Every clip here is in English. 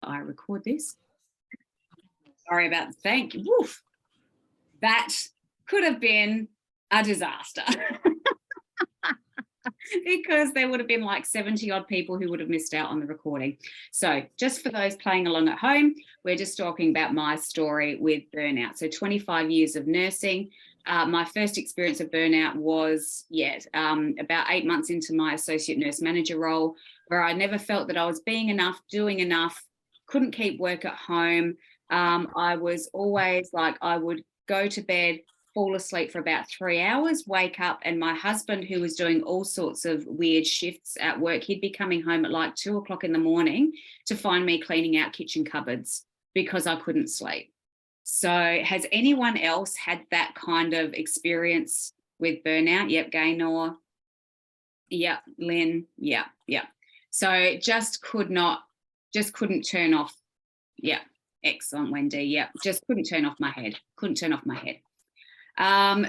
I record this. Sorry about the thank you. Woof. That could have been a disaster. Because there would have been like 70 odd people who would have missed out on the recording. So just for those playing along at home, we're just talking about my story with burnout. So 25 years of nursing. My first experience of burnout was, about 8 months into my associate nurse manager role, where I never felt that I was being enough, doing enough, couldn't keep work at home. I was always like, I would go to bed, fall asleep for about 3 hours, wake up, and my husband, who was doing all sorts of weird shifts at work, he'd be coming home at like 2 o'clock in the morning to find me cleaning out kitchen cupboards because I couldn't sleep. So has anyone else had that kind of experience with burnout? Yep, Gaynor. Yep, Lynn. Yep. So just couldn't turn off. Yeah, excellent, Wendy. Yep, just couldn't turn off my head.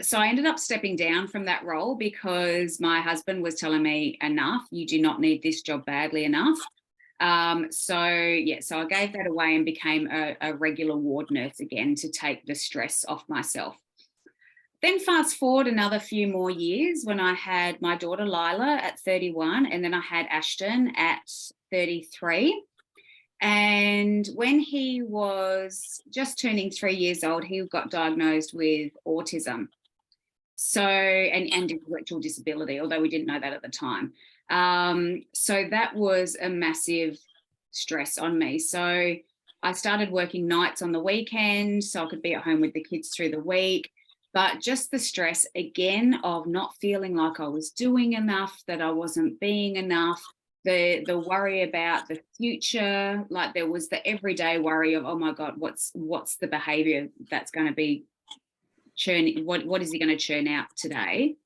So I ended up stepping down from that role because my husband was telling me, enough, you do not need this job badly enough. So I gave that away and became a regular ward nurse again to take the stress off myself. Then fast forward another few more years when I had my daughter Lila at 31, and then I had Ashton at 33. And when he was just turning 3 years old, he got diagnosed with autism. So, and intellectual disability, although we didn't know that at the time. So that was a massive stress on me. So I started working nights on the weekend so I could be at home with the kids through the week. But just the stress, again, of not feeling like I was doing enough, that I wasn't being enough. The worry about the future, like there was the everyday worry of, oh my God, what's the behavior that's going to be churning? What is he going to churn out today?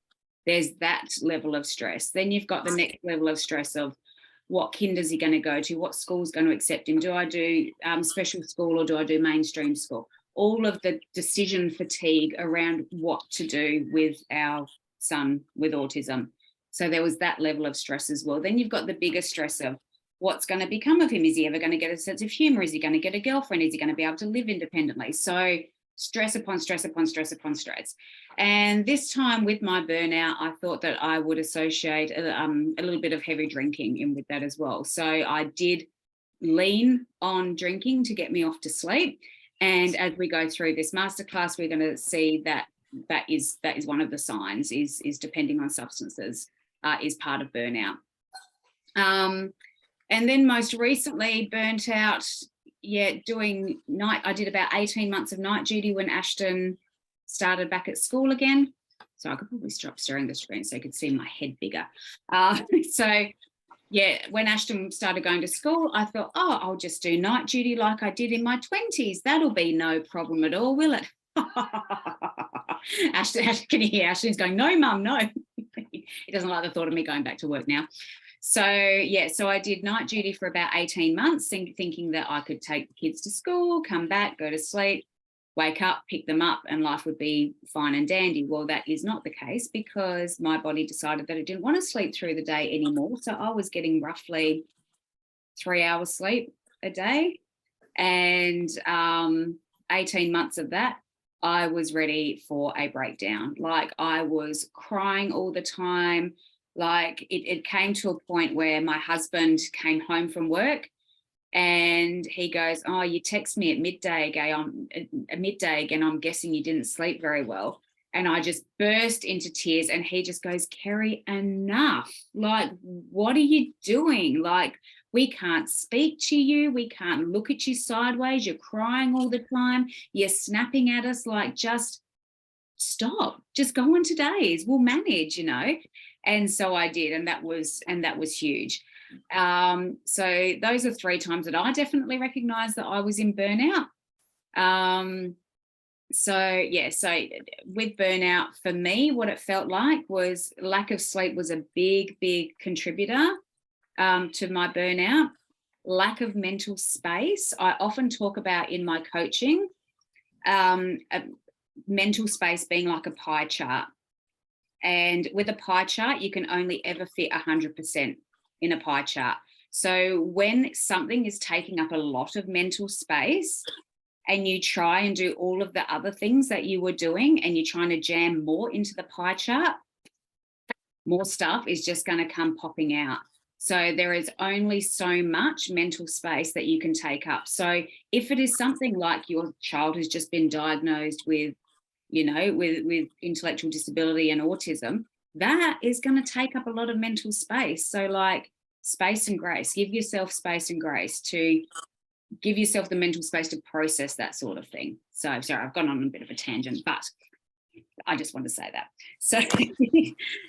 There's that level of stress. Then you've got the next level of stress of what kinder is he going to go to? What school's going to accept him? Do I do special school or do I do mainstream school? All of the decision fatigue around what to do with our son with autism. So there was that level of stress as well. Then you've got the bigger stress of what's going to become of him. Is he ever going to get a sense of humour? Is he going to get a girlfriend? Is he going to be able to live independently? So stress upon stress upon stress upon stress. And this time with my burnout, I thought that I would associate a little bit of heavy drinking in with that as well. So I did lean on drinking to get me off to sleep. And as we go through this masterclass, we're going to see that is one of the signs is depending on substances. Is part of burnout. And then most recently burnt out, doing night. I did about 18 months of night duty when Ashton started back at school again. So I could probably stop stirring the screen so you could see my head bigger. When Ashton started going to school, I thought, I'll just do night duty like I did in my 20s. That'll be no problem at all, will it? Ashton, can you hear Ashton's going, no, Mum, no. He doesn't like the thought of me going back to work now. So I did night duty for about 18 months, thinking that I could take the kids to school, come back, go to sleep, wake up, pick them up, and life would be fine and dandy. Well, that is not the case because my body decided that it didn't want to sleep through the day anymore. So I was getting roughly 3 hours sleep a day. And 18 months of that, I was ready for a breakdown. Like I was crying all the time. Like it came to a point where my husband came home from work and he goes, you text me at midday again. I'm guessing you didn't sleep very well. And I just burst into tears and he just goes, Kerry, enough. Like, what are you doing? Like, we can't speak to you. We can't look at you sideways. You're crying all the time. You're snapping at us. Like, just stop. Just go on to days. We'll manage, And so I did, and that was huge. So those are 3 times that I definitely recognised that I was in burnout. So with burnout, for me, what it felt like was lack of sleep was a big, big contributor to my burnout. Lack of mental space. I often talk about in my coaching, mental space being like a pie chart. And with a pie chart, you can only ever fit 100% in a pie chart. So when something is taking up a lot of mental space and you try and do all of the other things that you were doing and you're trying to jam more into the pie chart, more stuff is just going to come popping out. So there is only so much mental space that you can take up. So if it is something like your child has just been diagnosed with, you know, with intellectual disability and autism, that is going to take up a lot of mental space. So like space and grace, give yourself space and grace to give yourself the mental space to process that sort of thing. So sorry, I've gone on a bit of a tangent, but I just want to say that. So,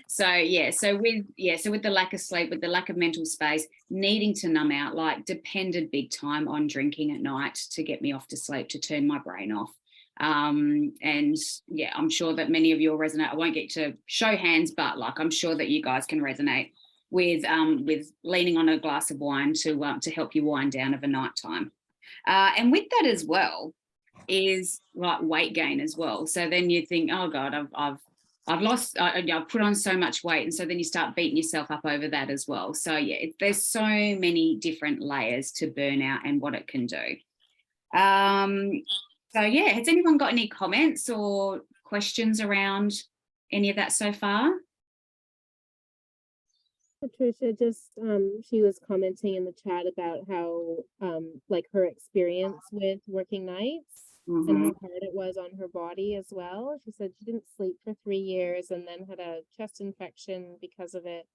so with the lack of sleep, with the lack of mental space, needing to numb out, like depended big time on drinking at night to get me off to sleep, to turn my brain off. And yeah, I'm sure that many of you will resonate. I won't get to show hands, but like I'm sure that you guys can resonate with leaning on a glass of wine to help you wind down of a night time. And with that as well is like weight gain as well. So then you think, oh God, I've put on so much weight, and so then you start beating yourself up over that as well. So yeah, there's so many different layers to burnout and what it can do. So yeah, has anyone got any comments or questions around any of that so far? Patricia just she was commenting in the chat about how like her experience with working nights and how hard it was on her body as well. She said she didn't sleep for 3 years and then had a chest infection because of it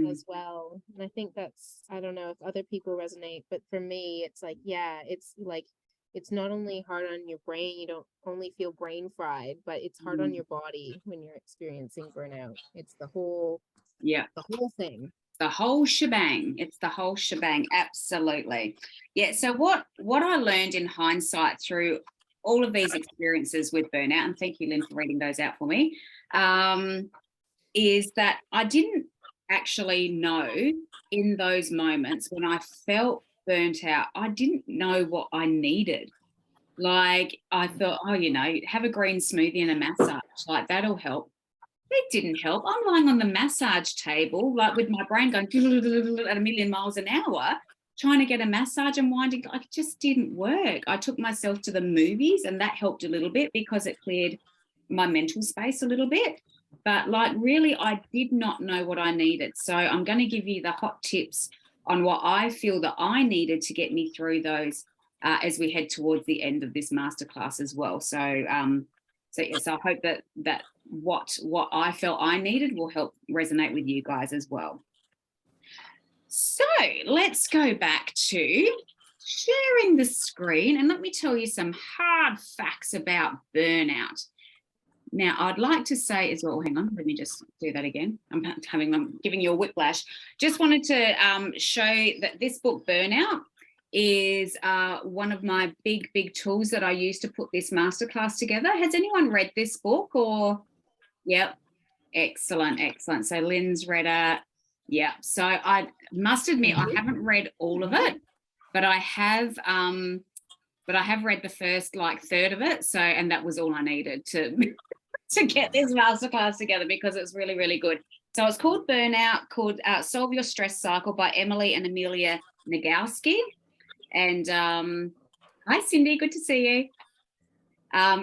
as well. And I think that's, I don't know if other people resonate, but for me it's like, yeah, it's like it's not only hard on your brain, you don't only feel brain fried, but it's hard on your body when you're experiencing burnout. It's the whole thing. The whole shebang. It's the whole shebang. Absolutely. Yeah. So what I learned in hindsight through all of these experiences with burnout, and thank you, Lynn, for reading those out for me, is that I didn't actually know in those moments when I felt burnt out, I didn't know what I needed. Like I thought, oh, you know, have a green smoothie and a massage, like that'll help. It didn't help. I'm lying on the massage table, like with my brain going at a million miles an hour, trying to get a massage and winding. Like it just didn't work. I took myself to the movies, and that helped a little bit because it cleared my mental space a little bit. But like really, I did not know what I needed. So I'm going to give you the hot tips on what I feel that I needed to get me through those as we head towards the end of this masterclass as well. So yes, I hope that what I felt I needed will help resonate with you guys as well. So let's go back to sharing the screen, and let me tell you some hard facts about burnout. Now, I'd like to say as well, hang on, let me just do that again. I'm giving you a whiplash. Just wanted to show that this book, Burnout, is one of my big tools that I use to put this masterclass together. Has anyone read this book? Or yep, excellent. So Lynn's read it. Yeah. So I must admit I haven't read all of it, but I have read the first like third of it. So, and that was all I needed to to get this masterclass together because it's really, really good. So it's called Burnout, called Solve Your Stress Cycle by Emily and Amelia Nagoski. And hi, Cindy, good to see you.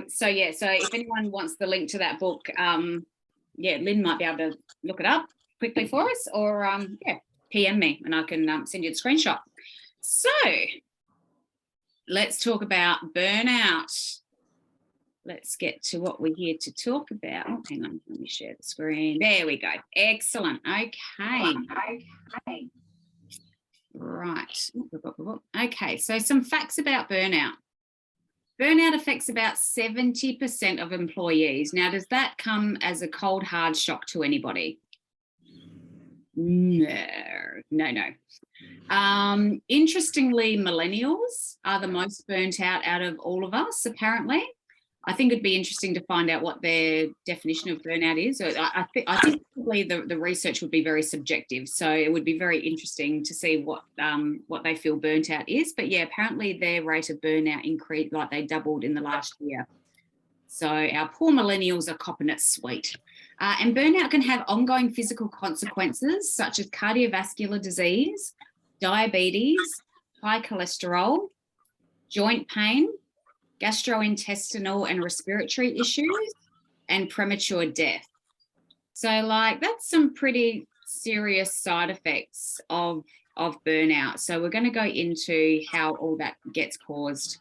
So if anyone wants the link to that book, Lynn might be able to look it up quickly for us, or PM me and I can send you the screenshot. So let's talk about burnout. Let's get to what we're here to talk about. Oh, hang on, let me share the screen. There we go. Excellent. Okay. Right. Okay, so some facts about burnout. Burnout affects about 70% of employees. Now, does that come as a cold, hard shock to anybody? No. Interestingly, millennials are the most burnt out of all of us, apparently. I think it'd be interesting to find out what their definition of burnout is. I think probably the research would be very subjective, so it would be very interesting to see what they feel burnt out is. But yeah, apparently their rate of burnout increased, like they doubled in the last year. So our poor millennials are copping it sweet. And burnout can have ongoing physical consequences such as cardiovascular disease, diabetes, high cholesterol, joint pain, gastrointestinal and respiratory issues, and premature death. So like that's some pretty serious side effects of burnout. So we're going to go into how all that gets caused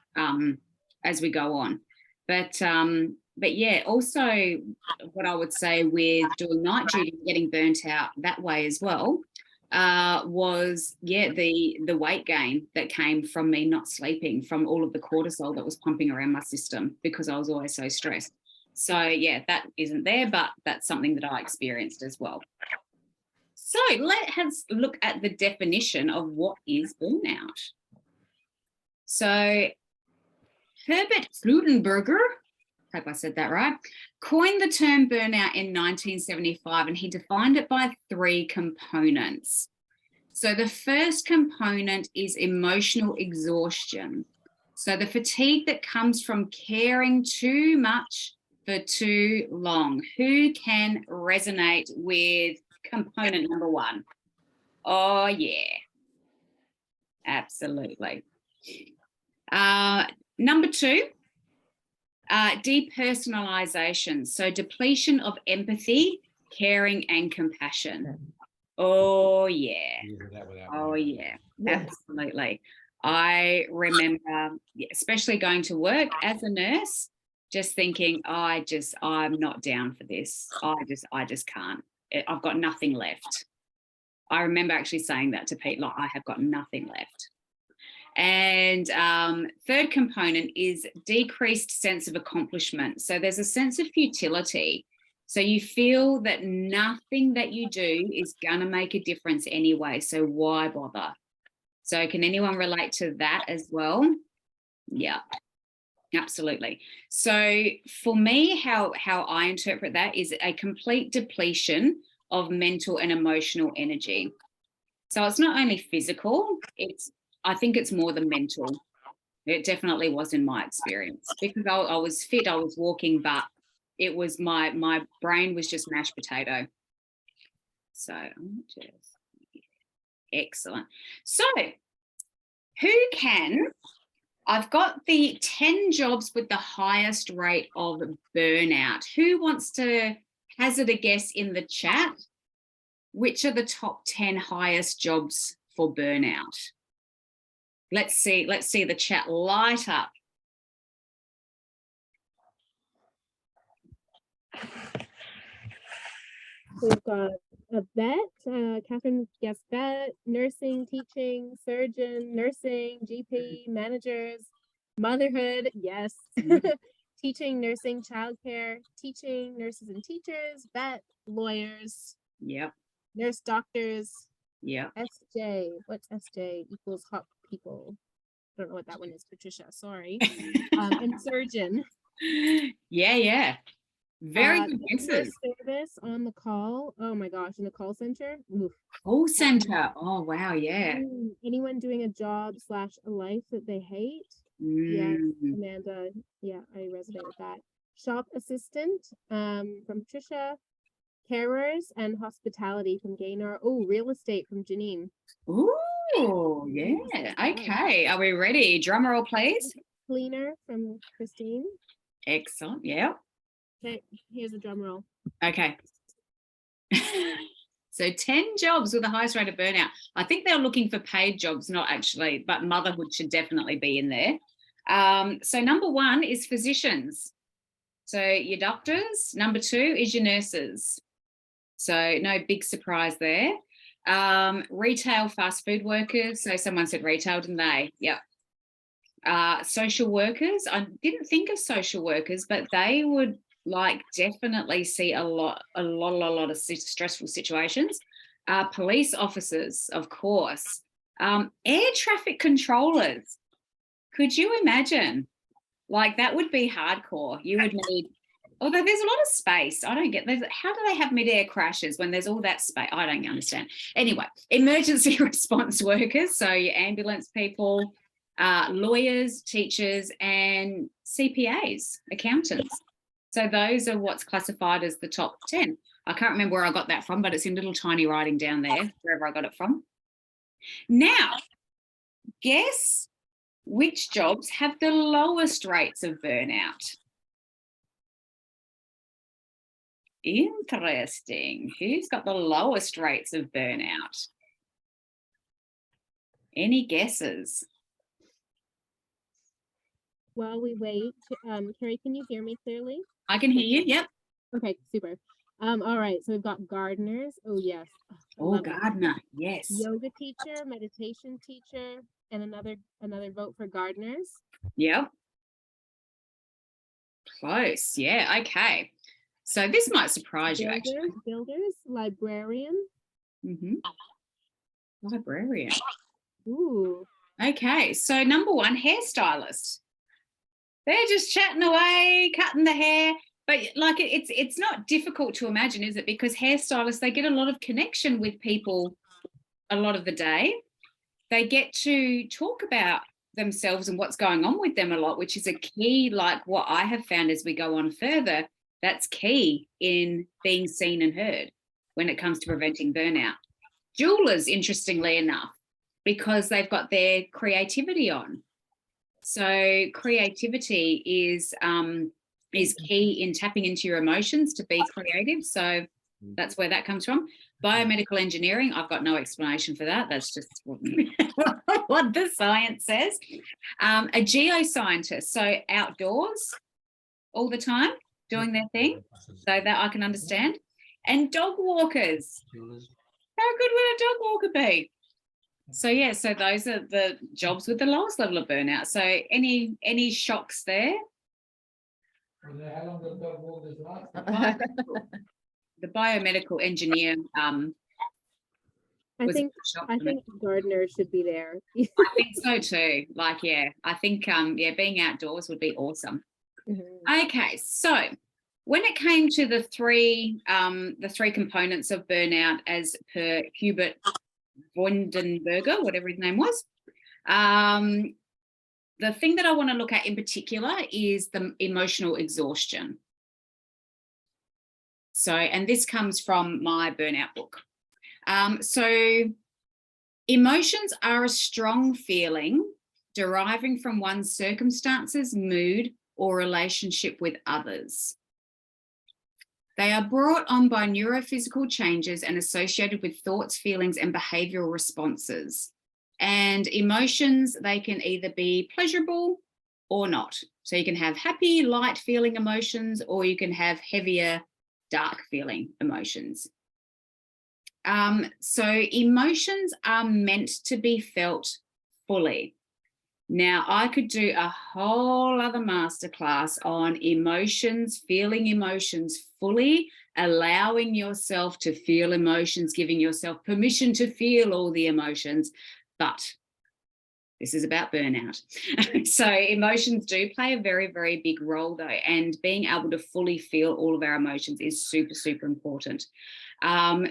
as we go on. But yeah, also what I would say with doing night duty, getting burnt out that way as well, was the weight gain that came from me not sleeping, from all of the cortisol that was pumping around my system because I was always so stressed. So yeah, that isn't there, but that's something that I experienced as well. So let's look at the definition of what is burnout. So Herbert Frudenberger, hope I said that right, coined the term burnout in 1975, and he defined it by 3 components. So the first component is emotional exhaustion. So the fatigue that comes from caring too much for too long. Who can resonate with component number 1? Oh, yeah. Absolutely. Number 2, depersonalization. So depletion of empathy, caring, and compassion. Oh, yeah. Oh, yeah. Absolutely. I remember, especially going to work as a nurse, just thinking, I'm not down for this. I just can't. I've got nothing left. I remember actually saying that to Pete, like, I have got nothing left. And third component is decreased sense of accomplishment. So there's a sense of futility. So you feel that nothing that you do is going to make a difference anyway. So why bother? So can anyone relate to that as well? Yeah, absolutely. So for me, how I interpret that is a complete depletion of mental and emotional energy. So it's not only physical, I think it's more the mental. It definitely was in my experience, because I was fit, I was walking, but it was my brain was just mashed potato. So excellent. So I've got the 10 jobs with the highest rate of burnout. Who wants to hazard a guess in the chat? Which are the top 10 highest jobs for burnout? Let's see the chat light up. We've got a vet, Catherine guessed vet, nursing, teaching, surgeon, nursing, GP, managers, motherhood, yes, teaching, nursing, childcare, teaching, nurses and teachers, vet, lawyers, Yep, nurse, doctors, yep. SJ, what's SJ equals hot people? I don't know what that one is, Patricia, sorry. And surgeon. Yeah. Very good answers. Service on the call. Oh my gosh, in the call center. Oof. Call center. Oh wow, yeah. Anyone doing a job / a life that they hate? Yeah, Amanda. Yeah, I resonate with that. Shop assistant from Patricia. Carers and hospitality from Gaynor. Oh, real estate from Janine. Oh yeah. Okay, are we ready? Drum roll, please. Cleaner from Christine. Excellent. Yeah. Okay, here's a drum roll. Okay. So 10 jobs with the highest rate of burnout. I think they're looking for paid jobs, not actually, but motherhood should definitely be in there. So number 1 is physicians. So your doctors. Number 2 is your nurses. So no big surprise there. Retail fast food workers. So someone said retail, didn't they? Yep. Social workers. I didn't think of social workers, but they would definitely see a lot of stressful situations. Police officers, of course. Air traffic controllers. Could you imagine? That would be hardcore. You would need, although there's a lot of space. I don't get this. How do they have mid-air crashes when there's all that space? I don't understand. Anyway, emergency response workers. So your ambulance people, lawyers, teachers, and CPAs, accountants. So those are what's classified as the top 10. I can't remember where I got that from, but it's in little tiny writing down there, wherever I got it from. Now, guess which jobs have the lowest rates of burnout? Interesting. Who's got the lowest rates of burnout? Any guesses? While we wait, Carrie, can you hear me clearly? I can hear you. Yep. Okay, super. All right, so we've got gardeners. Oh, yes. Oh, gardener. Yes. Yoga teacher, meditation teacher, and another vote for gardeners. Yep. Close. Yeah. Okay. So this might surprise you, actually. Builders, librarian. Librarian. Ooh. Okay. So number one, hairstylist. They're just chatting away, cutting the hair. But like it's not difficult to imagine, is it? Because hairstylists, they get a lot of connection with people a lot of the day. They get to talk about themselves and what's going on with them a lot, which is a key, like what I have found as we go on further, that's key in being seen and heard when it comes to preventing burnout. Jewelers, interestingly enough, because they've got their creativity on. So creativity is key in tapping into your emotions to be creative. So that's where that comes from. Biomedical engineering, I've got no explanation for that. That's just what the science says. A geoscientist, so outdoors all the time, doing their thing, so that I can understand. And dog walkers. How good would a dog walker be? So yeah, so those are the jobs with the lowest level of burnout. So any shocks there? How long does dog walkers last? The biomedical engineer. I think gardener should be there. I think so too. Like, yeah, I think being outdoors would be awesome. Okay, so when it came to the three components of burnout as per Hubert Vondenberger, whatever his name was, the thing that I want to look at in particular is the emotional exhaustion. So, and this comes from my burnout book. So emotions are a strong feeling deriving from one's circumstances, mood, or relationship with others. They are brought on by neurophysical changes and associated with thoughts, feelings, and behavioral responses. And emotions, they can either be pleasurable or not. So you can have happy, light feeling emotions, or you can have heavier, dark feeling emotions. So emotions are meant to be felt fully. Now, I could do a whole other masterclass on emotions, feeling emotions fully, allowing yourself to feel emotions, giving yourself permission to feel all the emotions. But this is about burnout. So emotions do play a very, very big role though. And being able to fully feel all of our emotions is super, super important.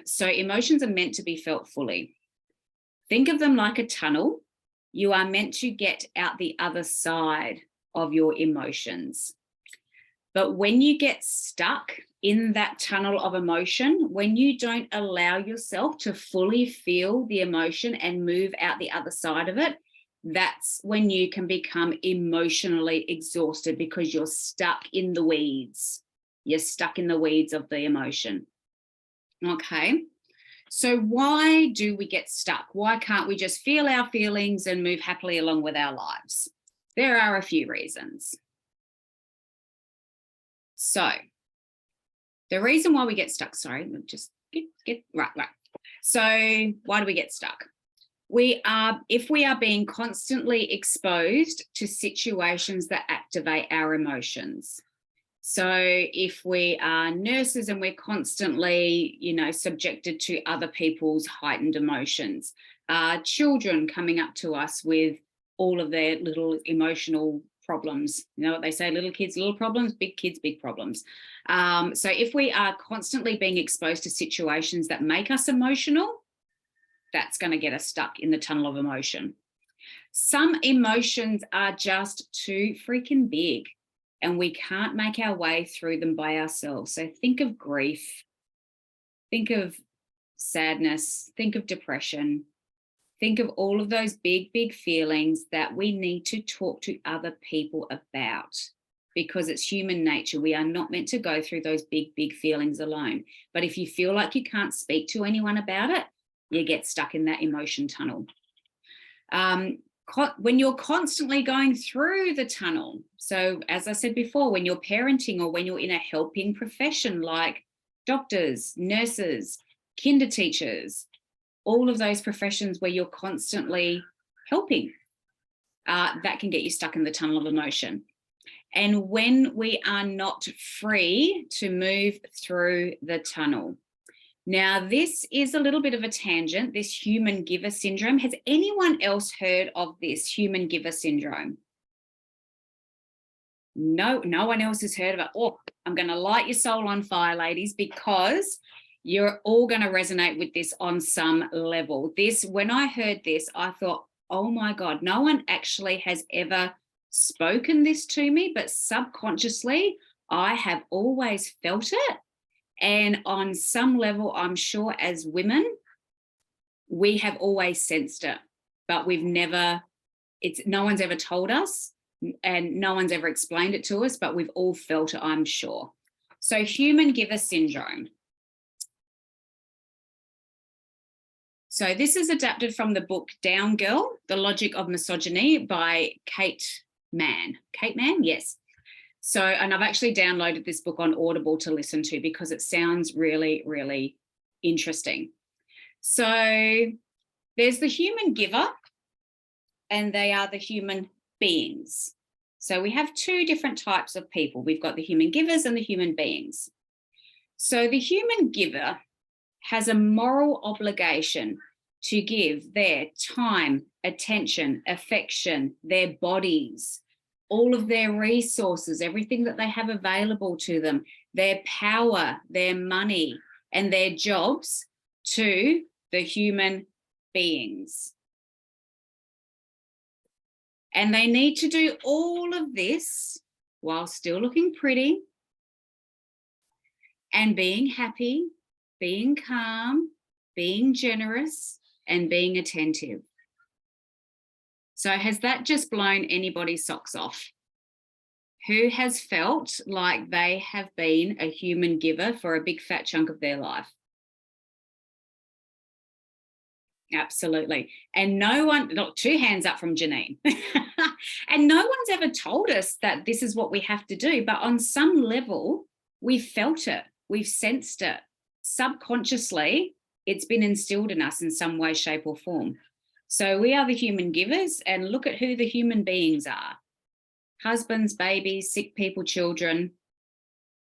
So emotions are meant to be felt fully. Think of them like a tunnel. You are meant to get out the other side of your emotions. But when you get stuck in that tunnel of emotion, when you don't allow yourself to fully feel the emotion and move out the other side of it, that's when you can become emotionally exhausted because you're stuck in the weeds. You're stuck in the weeds of the emotion. Okay. So why do we get stuck? Why can't we just feel our feelings and move happily along with our lives? There are a few reasons. So the reason why we get stuck, sorry, just get right. So why do we get stuck? If we are being constantly exposed to situations that activate our emotions. So if we are nurses and we're constantly, subjected to other people's heightened emotions, children coming up to us with all of their little emotional problems. You know what they say, little kids, little problems, big kids, big problems. So if we are constantly being exposed to situations that make us emotional, that's going to get us stuck in the tunnel of emotion. Some emotions are just too freaking big and we can't make our way through them by ourselves. So think of grief, think of sadness, think of depression. think of all of those big, big feelings that we need to talk to other people about, because it's human nature. We are not meant to go through those big, big feelings alone. But if you feel like you can't speak to anyone about it, you get stuck in that emotion tunnel. When you're constantly going through the tunnel, so as I said before, when you're parenting or when you're in a helping profession like doctors, nurses, kinder teachers, all of those professions where you're constantly helping, that can get you stuck in the tunnel of emotion. And when we are not free to move through the tunnel. Now, this is a little bit of a tangent, this human giver syndrome. Has anyone else heard of this human giver syndrome? No one else has heard of it. Oh, I'm going to light your soul on fire, ladies, because you're all going to resonate with this on some level. When I heard this, I thought, oh my God, no one actually has ever spoken this to me, but subconsciously, I have always felt it. And on some level, I'm sure as women, we have always sensed it, but no one's ever told us and no one's ever explained it to us, but we've all felt it, I'm sure. So human giver syndrome. So this is adapted from the book Down Girl, The Logic of Misogyny by Kate Mann. Kate Mann, yes. So, and I've actually downloaded this book on Audible to listen to because it sounds really, really interesting. So there's the human giver and they are the human beings. So we have two different types of people. We've got the human givers and the human beings. So the human giver has a moral obligation to give their time, attention, affection, their bodies, all of their resources, everything that they have available to them, their power, their money, and their jobs to the human beings. And they need to do all of this while still looking pretty and being happy, being calm, being generous, and being attentive. So has that just blown anybody's socks off? Who has felt like they have been a human giver for a big fat chunk of their life? Absolutely. And no one, look, two hands up from Janine. And no one's ever told us that this is what we have to do, but on some level, we've felt it, we've sensed it. Subconsciously, it's been instilled in us in some way, shape, or form. So we are the human givers, and look at who the human beings are. Husbands, babies, sick people, children.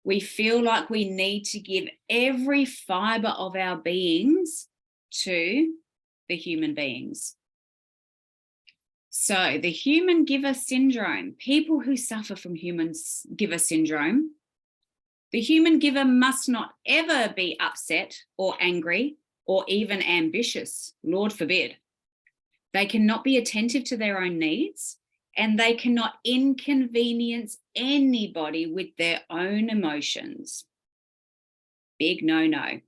We feel like we need to give every fiber of our beings to the human beings. So the human giver syndrome, people who suffer from human giver syndrome, the human giver must not ever be upset or angry or even ambitious, Lord forbid. They cannot be attentive to their own needs, and they cannot inconvenience anybody with their own emotions. Big no-no.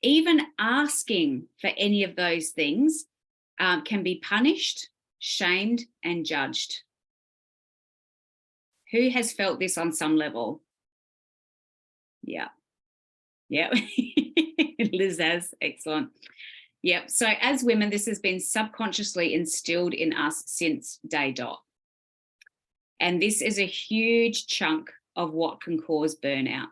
Even asking for any of those things can be punished, shamed, and judged. Who has felt this on some level? Yeah. Liz has, excellent. Yep. So as women, this has been subconsciously instilled in us since day dot. And this is a huge chunk of what can cause burnout.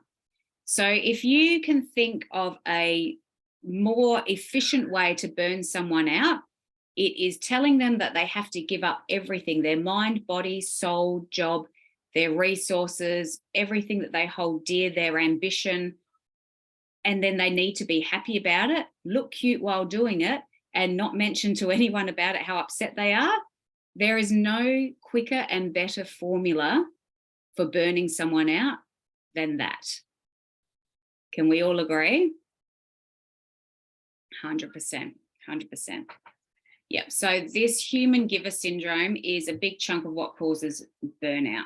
So if you can think of a more efficient way to burn someone out, it is telling them that they have to give up everything, their mind, body, soul, job, their resources, everything that they hold dear, their ambition, and then they need to be happy about it, look cute while doing it, and not mention to anyone about it how upset they are. There is no quicker and better formula for burning someone out than that. Can we all agree? 100%. Yep. So this human giver syndrome is a big chunk of what causes burnout.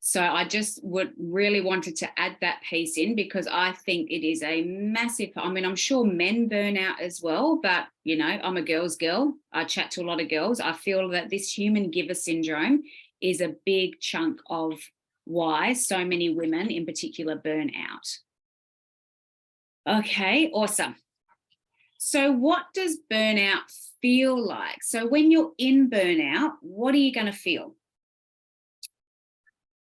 So I just really wanted to add that piece in, because I think it is a massive, I mean, I'm sure men burn out as well, but, you know, I'm a girl's girl. I chat to a lot of girls. I feel that this human giver syndrome is a big chunk of why so many women in particular burn out. Okay, awesome. So what does burnout feel like? So when you're in burnout, what are you going to feel?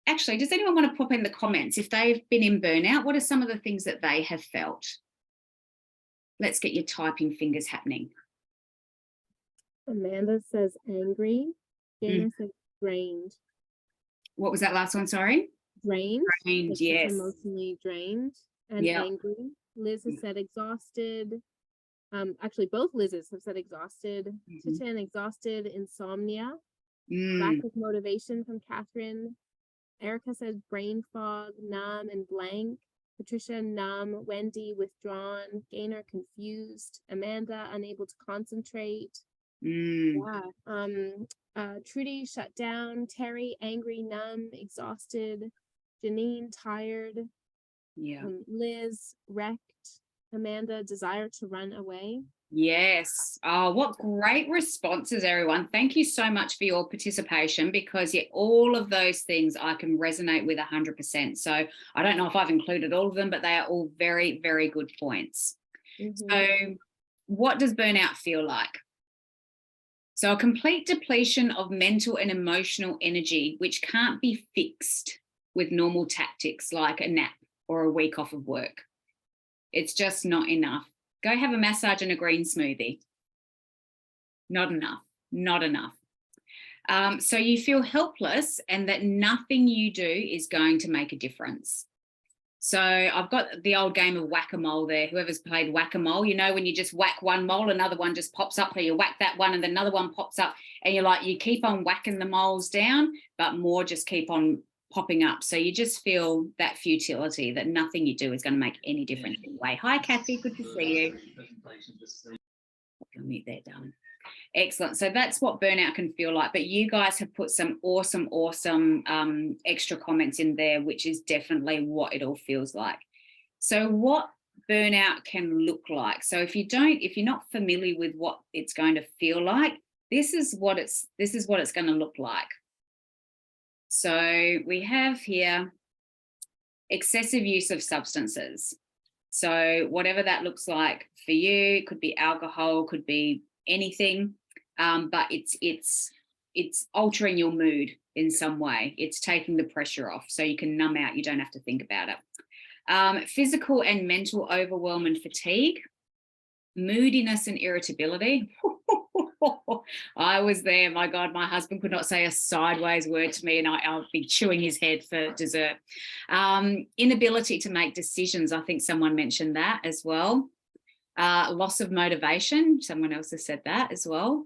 Actually, does anyone want to pop in the comments if they've been in burnout? What are some of the things that they have felt? Let's get your typing fingers happening. Amanda says angry. Dana says drained. What was that last one? Sorry. Drained. Drained, like yes. Emotionally drained and angry. Liz has said exhausted. Actually, both Liz's have said exhausted. Titan, exhausted, insomnia. Lack of motivation from Catherine. Erica says brain fog, numb and blank. Patricia, numb. Wendy, withdrawn. Gaynor, confused. Amanda, unable to concentrate. Yeah. Trudy, shut down. Terry, angry, numb, exhausted. Janine, tired. Yeah. Liz, wrecked. Amanda, desire to run away. Yes. Oh, what great responses, everyone. Thank you so much for your participation, because all of those things I can resonate with 100%. So I don't know if I've included all of them, but they are all very, very good points. So what does burnout feel like? So a complete depletion of mental and emotional energy, which can't be fixed with normal tactics like a nap or a week off of work. It's just not enough. Go have a massage and a green smoothie. Not enough, not enough. So you feel helpless and that nothing you do is going to make a difference. So I've got the old game of whack-a-mole there. Whoever's played whack-a-mole, you know, when you just whack one mole, another one just pops up, or you whack that one and another one pops up, and you're like, you keep on whacking the moles down, but more just keep on popping up. So you just feel that futility, that nothing you do is going to make any difference anyway. Hi, Kathy. Good to see you. I'll meet there, darling. Excellent. So that's what burnout can feel like. But you guys have put some awesome extra comments in there, which is definitely what it all feels like. So what burnout can look like. So if you're not familiar with what it's going to feel like, this is what it's going to look like. So we have here excessive use of substances. So whatever that looks like for you, could be alcohol, could be anything, but it's altering your mood in some way. It's taking the pressure off so you can numb out. You don't have to think about it. Physical and mental overwhelm and fatigue, moodiness and irritability. I was there. My God, my husband could not say a sideways word to me, and I'll be chewing his head for dessert. Inability to make decisions. I think someone mentioned that as well. Loss of motivation. Someone else has said that as well.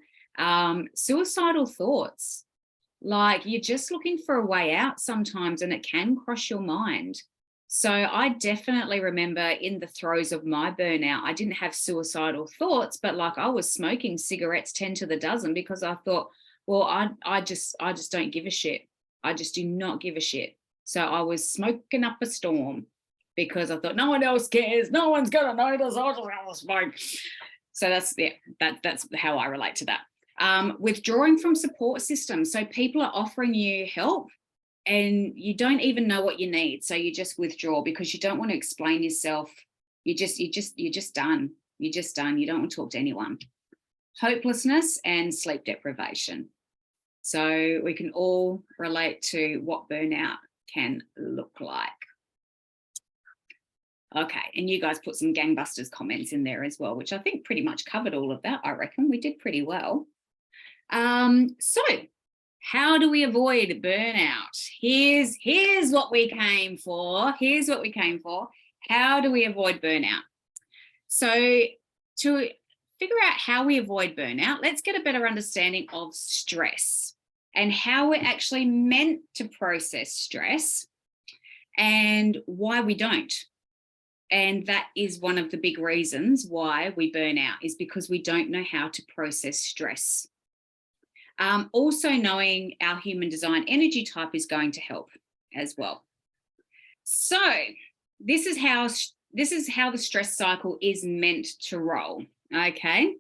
Suicidal thoughts. Like you're just looking for a way out sometimes, and it can cross your mind. So I definitely remember in the throes of my burnout, I didn't have suicidal thoughts, but like I was smoking cigarettes 10 to the dozen because I thought, well, I just don't give a shit. I just do not give a shit. So I was smoking up a storm because I thought no one else cares. No one's going to notice. I'll just have a smoke. So that's how I relate to that. Withdrawing from support systems. So people are offering you help, and you don't even know what you need. So you just withdraw because you don't want to explain yourself. You're just done. You're just done. You don't want to talk to anyone. Hopelessness and sleep deprivation. So we can all relate to what burnout can look like. Okay, and you guys put some gangbusters comments in there as well, which I think pretty much covered all of that. I reckon we did pretty well. So how do we avoid burnout? Here's what we came for. Here's what we came for. How do we avoid burnout? So to figure out how we avoid burnout, let's get a better understanding of stress and how we're actually meant to process stress and why we don't. And that is one of the big reasons why we burn out, is because we don't know how to process stress. Also knowing our human design energy type is going to help. as well. So this is how the stress cycle is meant to roll. Okay.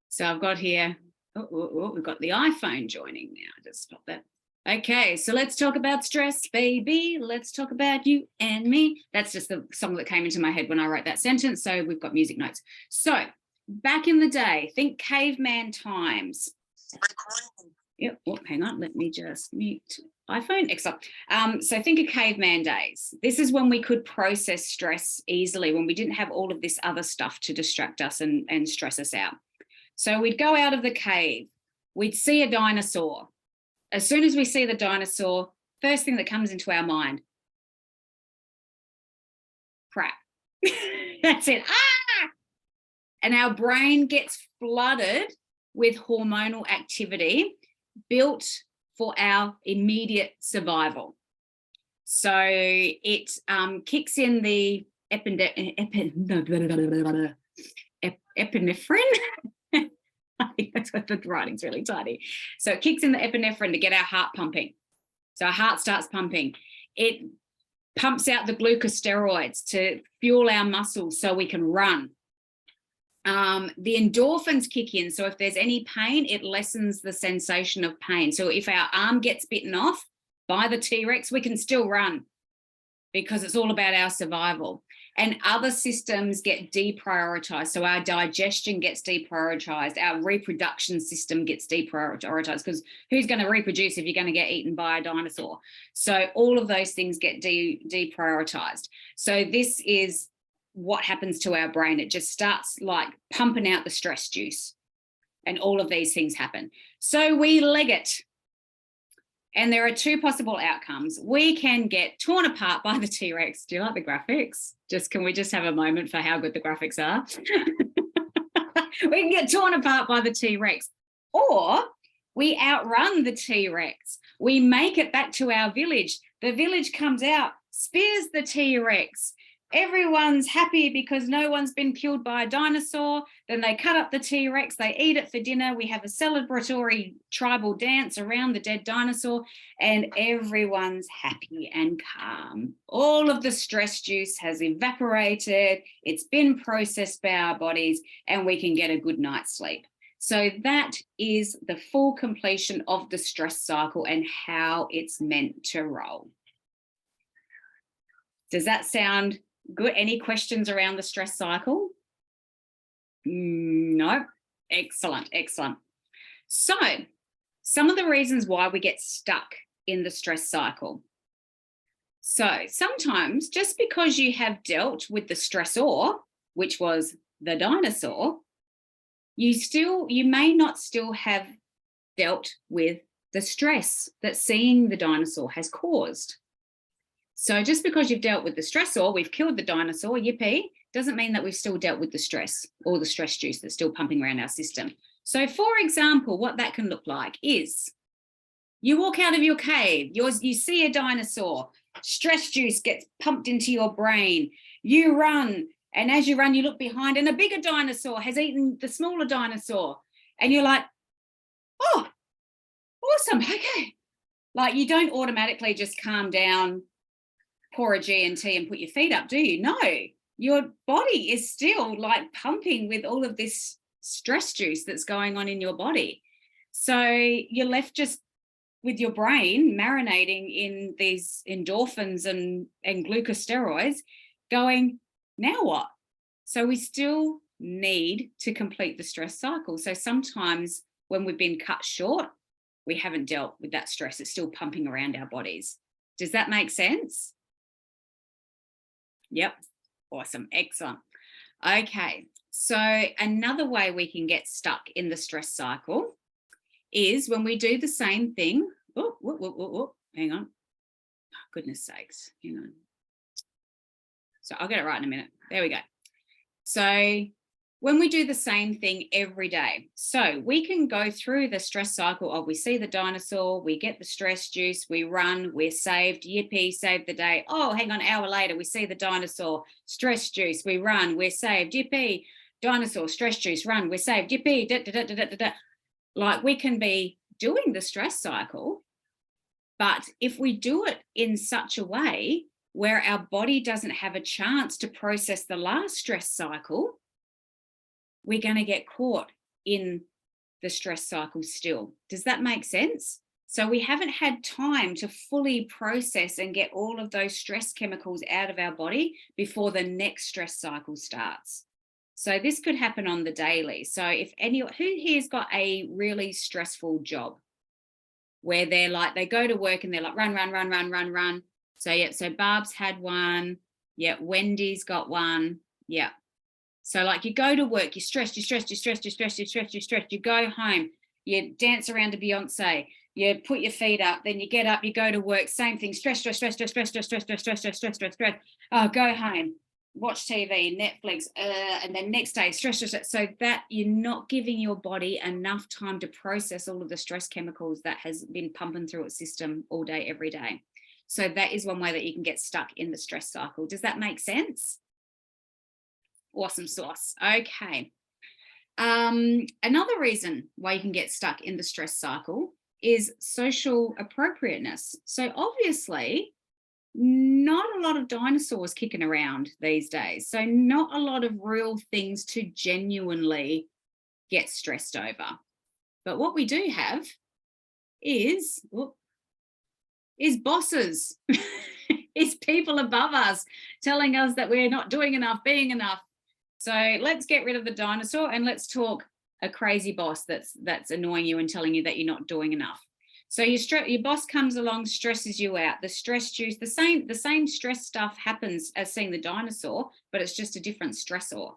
So I've got here, we've got the iPhone joining now. Just stop that. Okay, so let's talk about stress, baby. Let's talk about you and me. That's just the song that came into my head when I wrote that sentence. So we've got music notes. So back in the day, think caveman times. Yep. Oh, hang on. Let me just mute iPhone. Excellent. So think of caveman days. This is when we could process stress easily, when we didn't have all of this other stuff to distract us and stress us out. So we'd go out of the cave. We'd see a dinosaur. As soon as we see the dinosaur, first thing that comes into our mind, crap. That's it. Ah! And our brain gets flooded with hormonal activity built for our immediate survival. So it kicks in the epinephrine. I think that's what the writing's really tiny. So it kicks in the epinephrine to get our heart pumping. So our heart starts pumping. It pumps out the glucosteroids to fuel our muscles so we can run. The endorphins kick in. So if there's any pain, it lessens the sensation of pain. So if our arm gets bitten off by the T-Rex, we can still run because it's all about our survival. And other systems get deprioritized. So our digestion gets deprioritized. Our reproduction system gets deprioritized because who's going to reproduce if you're going to get eaten by a dinosaur? So all of those things get deprioritized. So this is what happens to our brain. It just starts like pumping out the stress juice and all of these things happen. So we leg it. And there are two possible outcomes. We can get torn apart by the T-Rex. Do you like the graphics? Can we just have a moment for how good the graphics are? We can get torn apart by the T-Rex, or we outrun the T-Rex. We make it back to our village. The village comes out, spears the T-Rex. Everyone's happy because no one's been killed by a dinosaur. Then they cut up the T-Rex, they eat it for dinner. We have a celebratory tribal dance around the dead dinosaur, and everyone's happy and calm. All of the stress juice has evaporated. It's been processed by our bodies, and we can get a good night's sleep. So that is the full completion of the stress cycle and how it's meant to roll. Does that sound good? Any questions around the stress cycle? No. Excellent, excellent. So some of the reasons why we get stuck in the stress cycle. So sometimes just because you have dealt with the stressor, which was the dinosaur, you may not still have dealt with the stress that seeing the dinosaur has caused. So just because you've dealt with the stressor, we've killed the dinosaur, yippee, doesn't mean that we've still dealt with the stress or the stress juice that's still pumping around our system. So for example, what that can look like is you walk out of your cave, you see a dinosaur, stress juice gets pumped into your brain, you run, and as you run, you look behind and a bigger dinosaur has eaten the smaller dinosaur. And you're like, oh, awesome, okay. Like you don't automatically just calm down, pour a G&T and put your feet up, do you? No, your body is still like pumping with all of this stress juice that's going on in your body. So you're left just with your brain marinating in these endorphins and glucosteroids going, now what? So we still need to complete the stress cycle. So sometimes when we've been cut short, we haven't dealt with that stress. It's still pumping around our bodies. Does that make sense? Yep. Awesome. Excellent. Okay. So another way we can get stuck in the stress cycle is when we do the same thing. Hang on. Oh, goodness sakes. Hang on. So I'll get it right in a minute. There we go. So when we do the same thing every day, so we can go through the stress cycle of we see the dinosaur, we get the stress juice, we run, we're saved, yippee, saved the day. Oh, hang on, an hour later, we see the dinosaur, stress juice, we run, we're saved, yippee, dinosaur, stress juice, run, we're saved, yippee, da, da, da, da, da, da. Like we can be doing the stress cycle But if we do it in such a way where our body doesn't have a chance to process the last stress cycle, we're going to get caught in the stress cycle still. Does that make sense? So we haven't had time to fully process and get all of those stress chemicals out of our body before the next stress cycle starts. So this could happen on the daily. So if who here's got a really stressful job where they're like, they go to work and they're like, run, run, run, run, run, run. So yeah, so Barb's had one. Yeah, Wendy's got one. Yeah. So like you go to work, you're stressed, you're stressed, you're stressed, you're stressed, you're stressed, you're stressed. You go home, you dance around to Beyonce, you put your feet up, then you get up, you go to work, same thing, stress, stress, stress, stress, stress, stress, stress, stress, stress, stress, stress, stress, stress. Oh, go home, watch TV, Netflix, and then next day, stress, stress. So that you're not giving your body enough time to process all of the stress chemicals that has been pumping through its system all day, every day. So that is one way that you can get stuck in the stress cycle. Does that make sense? Awesome sauce. Okay. Another reason why you can get stuck in the stress cycle is social appropriateness. So obviously, not a lot of dinosaurs kicking around these days. So not a lot of real things to genuinely get stressed over. But what we do have is bosses, is people above us telling us that we're not doing enough, being enough. So let's get rid of the dinosaur and let's talk a crazy boss that's annoying you and telling you that you're not doing enough. So your boss comes along, stresses you out. The stress juice, the same stress stuff happens as seeing the dinosaur, but it's just a different stressor.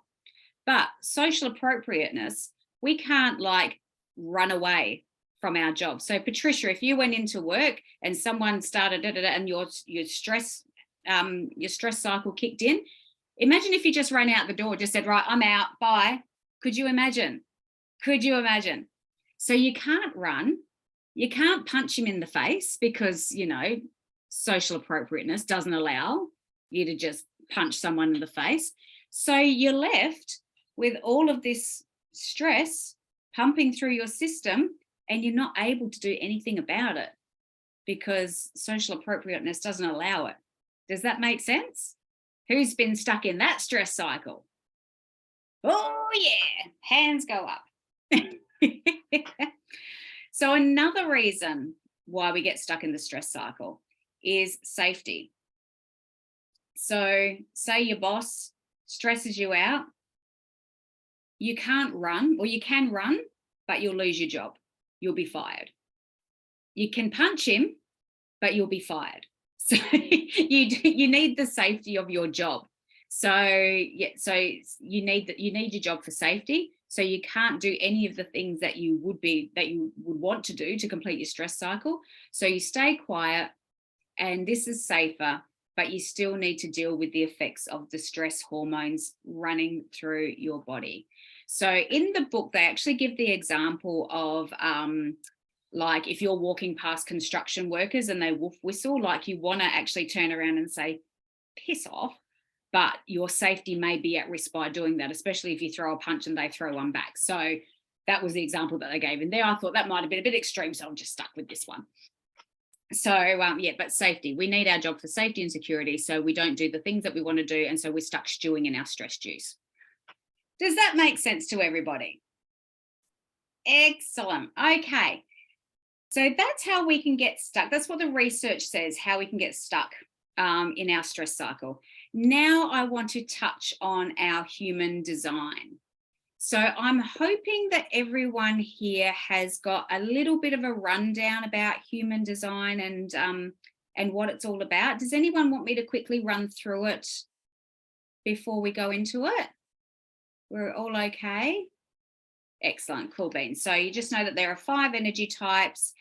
But social appropriateness, we can't like run away from our job. So Patricia, if you went into work and someone started and your stress cycle kicked in, imagine if you just ran out the door, just said, right, I'm out, bye. Could you imagine? Could you imagine? So you can't run. You can't punch him in the face because, you know, social appropriateness doesn't allow you to just punch someone in the face. So you're left with all of this stress pumping through your system and you're not able to do anything about it because social appropriateness doesn't allow it. Does that make sense? Who's been stuck in that stress cycle? Oh, yeah. Hands go up. So another reason why we get stuck in the stress cycle is safety. So say your boss stresses you out. You can't run, or you can run, but you'll lose your job. You'll be fired. You can punch him, but you'll be fired. So you need the safety of your job. So yeah, so you need your job for safety. So you can't do any of the things that you would want to do to complete your stress cycle. So you stay quiet, and this is safer, but you still need to deal with the effects of the stress hormones running through your body. So in the book, they actually give the example of like if you're walking past construction workers and they woof whistle, like you want to actually turn around and say, piss off, but your safety may be at risk by doing that, especially if you throw a punch and they throw one back. So that was the example that they gave in there. I thought that might have been a bit extreme, so I'm just stuck with this one. So yeah, but safety, we need our job for safety and security, so we don't do the things that we want to do, and so we're stuck stewing in our stress juice. Does that make sense to everybody? Excellent. Okay. So that's how we can get stuck. That's what the research says, how we can get stuck in our stress cycle. Now I want to touch on our human design. So I'm hoping that everyone here has got a little bit of a rundown about human design and what it's all about. Does anyone want me to quickly run through it before we go into it? We're all okay? Excellent, cool beans. So you just know that there are 5 energy types.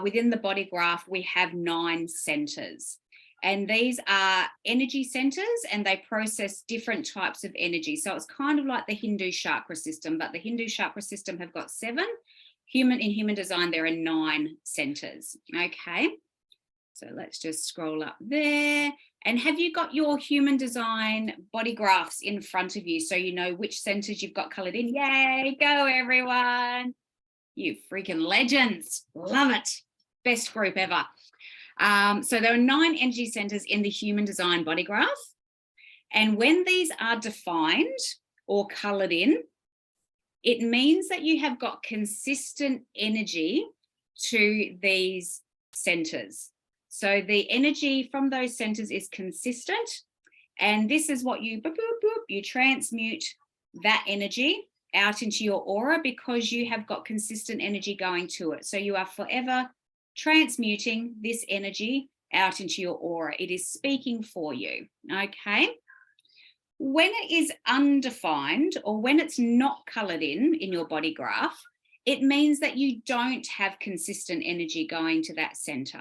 Within the body graph, we have 9 centers. And these are energy centers, and they process different types of energy. So it's kind of like the Hindu chakra system, but the Hindu chakra system have got 7. In human design, there are 9 centers. Okay. So let's just scroll up there. And have you got your human design body graphs in front of you so you know which centers you've got colored in? Yay, go everyone. You freaking legends. Love it. Best group ever. So there are 9 energy centers in the human design body graph. And when these are defined or colored in, it means that you have got consistent energy to these centers. So the energy from those centers is consistent. And this is what you, boop, boop, boop, you transmute that energy out into your aura because you have got consistent energy going to it. So you are forever transmuting this energy out into your aura. It is speaking for you, okay? When it is undefined or when it's not colored in your body graph, it means that you don't have consistent energy going to that center.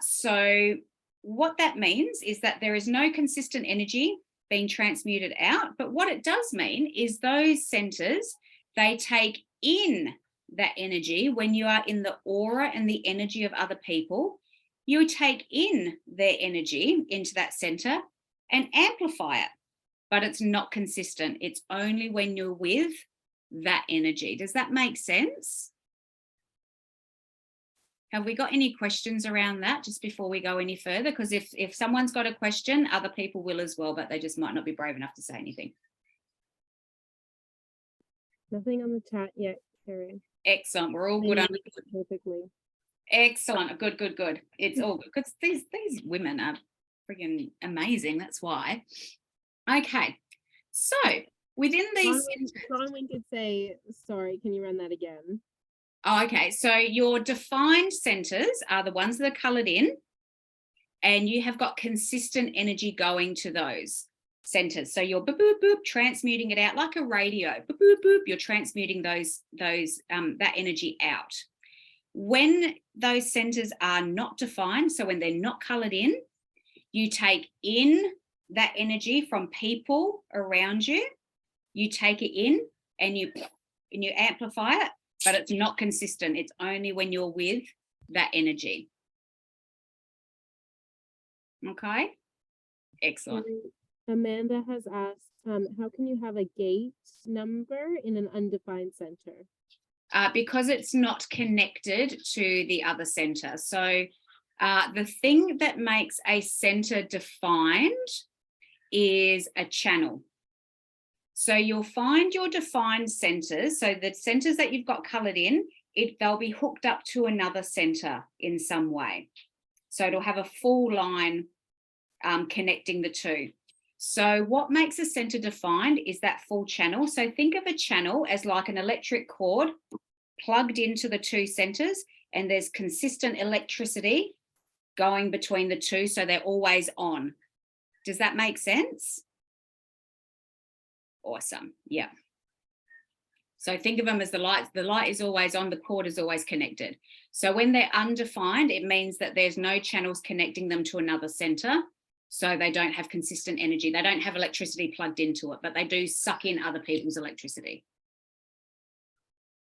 So what that means is that there is no consistent energy being transmuted out, but what it does mean is those centers, they take in that energy. When you are in the aura and the energy of other people, you take in their energy into that center and amplify it, but it's not consistent. It's only when you're with that energy. Does that make sense? Have we got any questions around that just before we go any further? Because if someone's got a question, other people will as well, but they just might not be brave enough to say anything. Nothing on the chat yet, Karen. Excellent. We're all good. Perfectly. Excellent. Good. It's all good because these women are freaking amazing. That's why. Okay. So within these, Bronwyn did say, sorry, can you run that again? Oh, okay. So your defined centers are the ones that are colored in, and you have got consistent energy going to those centers. So you're boop, boop, boop, transmuting it out like a radio. Boop, boop, boop, you're transmuting that energy out. When those centers are not defined, so when they're not colored in, you take in that energy from people around you. You take it in and you amplify it, but it's not consistent. It's only when you're with that energy. Okay, excellent. Amanda has asked, how can you have a gate number in an undefined center? Because it's not connected to the other center. So the thing that makes a center defined is a channel. So you'll find your defined centers. So the centers that you've got colored in, they'll be hooked up to another center in some way. So it'll have a full line connecting the two. So what makes a center defined is that full channel. So think of a channel as like an electric cord plugged into the two centers, and there's consistent electricity going between the two, so they're always on. Does that make sense? Awesome. Yeah. So think of them as the lights. The light is always on, the cord is always connected. So when they're undefined, it means that there's no channels connecting them to another center. So they don't have consistent energy. They don't have electricity plugged into it, but they do suck in other people's electricity.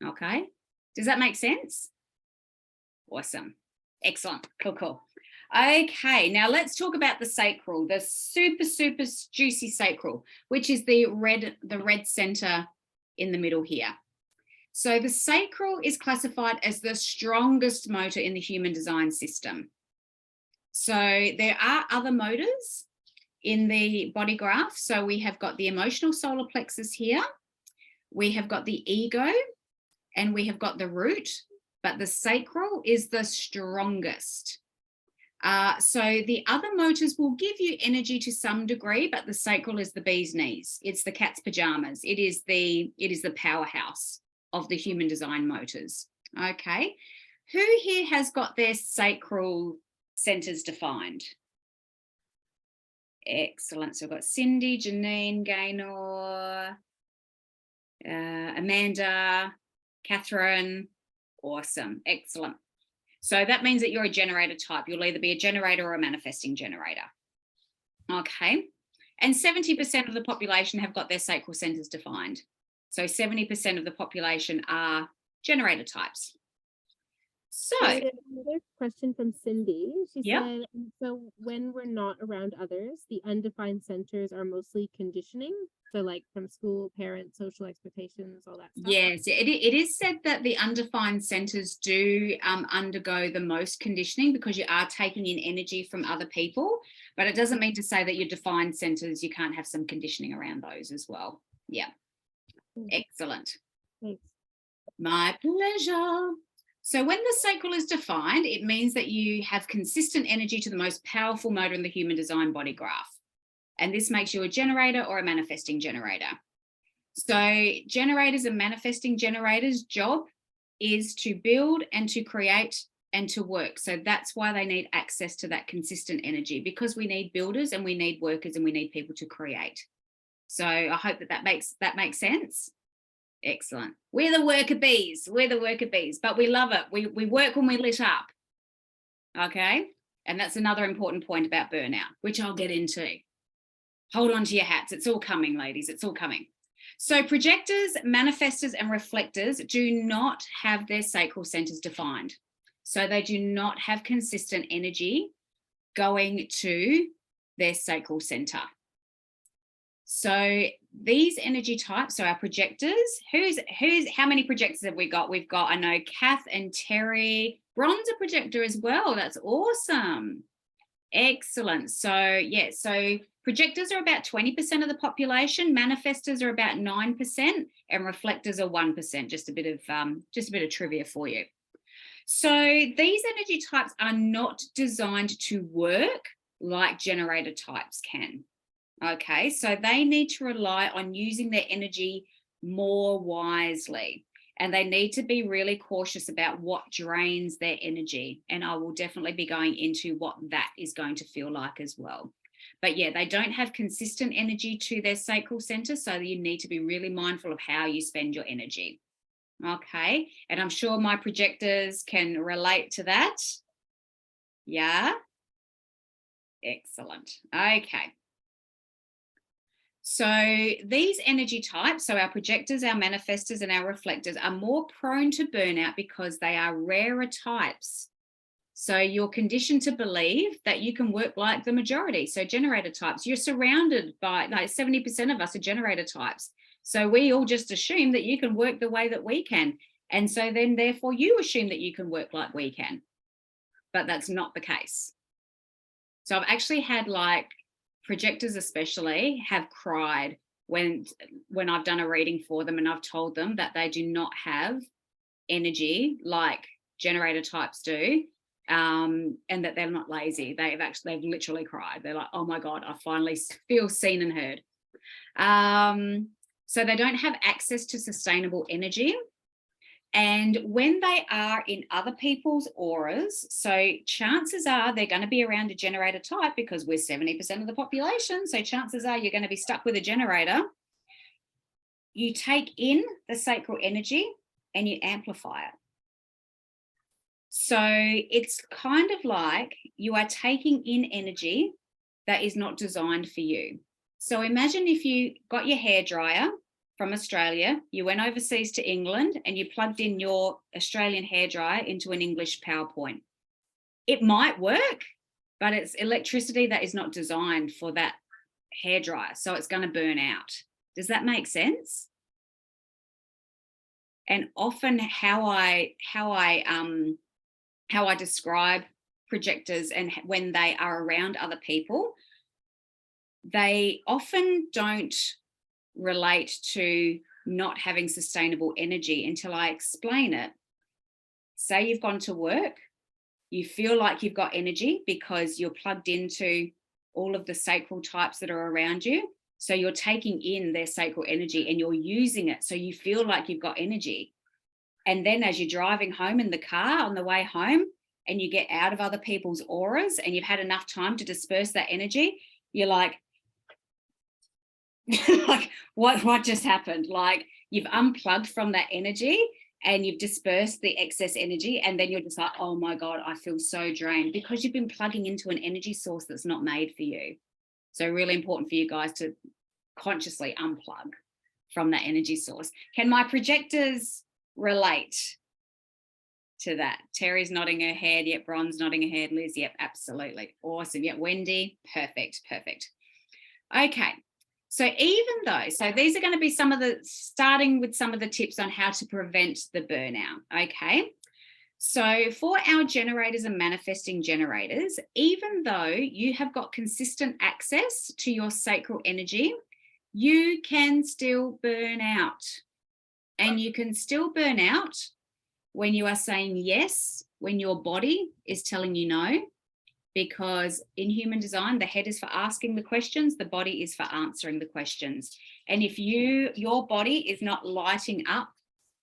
Okay. Does that make sense? Awesome. Excellent. Cool. Okay, now let's talk about the sacral, the super juicy sacral, which is the red center in the middle here. So the sacral is classified as the strongest motor in the human design system. So there are other motors in the body graph. So we have got the emotional solar plexus here. We have got the ego and we have got the root, but the sacral is the strongest. So the other motors will give you energy to some degree, but the sacral is the bee's knees. It's the cat's pajamas. It is the powerhouse of the human design motors. Okay. Who here has got their sacral centers defined? Excellent. So we've got Cindy, Janine, Gaynor, Amanda, Catherine. Awesome. Excellent. So that means that you're a generator type. You'll either be a generator or a manifesting generator. Okay. And 70% of the population have got their sacral centers defined. So 70% of the population are generator types. So, So we did another question from Cindy. She yep. said, so when we're not around others, the undefined centers are mostly conditioning. So like from school, parents, social expectations, all that stuff. Yes, it is said that the undefined centers do undergo the most conditioning because you are taking in energy from other people, but it doesn't mean to say that your defined centers, you can't have some conditioning around those as well. Yeah. Excellent. Thanks. My pleasure. So when the sacral is defined, it means that you have consistent energy to the most powerful motor in the human design body graph. And this makes you a generator or a manifesting generator. So generators and manifesting generators' job is to build and to create and to work. So that's why they need access to that consistent energy, because we need builders and we need workers and we need people to create. So I hope that makes sense. Excellent. We're the worker bees. We're the worker bees, but we love it. We work when we lit up. Okay. And that's another important point about burnout, which I'll get into. Hold on to your hats. It's all coming, ladies. It's all coming. So projectors, manifestors, and reflectors do not have their sacral centers defined. So they do not have consistent energy going to their sacral center. So these energy types, so our projectors, how many projectors have we got? We've got, I know, Kath and Terry, bronzer projector as well. That's awesome. Excellent. So yeah, so projectors are about 20% of the population, manifestors are about 9%, and reflectors are 1%. Just a bit of trivia for you. So these energy types are not designed to work like generator types can. Okay, so they need to rely on using their energy more wisely, and they need to be really cautious about what drains their energy. And I will definitely be going into what that is going to feel like as well. But yeah, they don't have consistent energy to their sacral center, so you need to be really mindful of how you spend your energy. Okay, and I'm sure my projectors can relate to that. Yeah, excellent. Okay. So these energy types, so our projectors, our manifestors, and our reflectors are more prone to burnout because they are rarer types. So you're conditioned to believe that you can work like the majority. So generator types, you're surrounded by, like 70% of us are generator types. So we all just assume that you can work the way that we can. And so then therefore you assume that you can work like we can. But that's not the case. So I've actually had projectors especially have cried when I've done a reading for them and I've told them that they do not have energy like generator types do, and that they're not lazy. They've literally cried. They're like, oh my God, I finally feel seen and heard. So they don't have access to sustainable energy. And when they are in other people's auras, so chances are they're going to be around a generator type because we're 70% of the population. So chances are you're going to be stuck with a generator. You take in the sacral energy and you amplify it. So it's kind of like you are taking in energy that is not designed for you. So imagine if you got your hairdryer from Australia, you went overseas to England and you plugged in your Australian hairdryer into an English PowerPoint. It might work, but it's electricity that is not designed for that hairdryer, so it's going to burn out. Does that make sense? And often how I describe projectors and when they are around other people, they often don't relate to not having sustainable energy until I explain it. Say you've gone to work, you feel like you've got energy because you're plugged into all of the sacral types that are around you. So you're taking in their sacral energy and you're using it. So you feel like you've got energy. And then as you're driving home in the car on the way home and you get out of other people's auras and you've had enough time to disperse that energy, you're like, like what just happened? Like you've unplugged from that energy and you've dispersed the excess energy, and then you're just like, oh my God, I feel so drained, because you've been plugging into an energy source that's not made for you. So really important for you guys to consciously unplug from that energy source. Can my projectors relate to that. Terry's nodding her head. Yep. Bron's nodding her head. Liz, yep, absolutely. Awesome. Yep. Wendy, perfect. Okay. So even though, so these are going to be starting with some of the tips on how to prevent the burnout. Okay. So for our generators and manifesting generators, even though you have got consistent access to your sacral energy, you can still burn out. And you can still burn out when you are saying yes, when your body is telling you no, because in human design, the head is for asking the questions, the body is for answering the questions. And if your body is not lighting up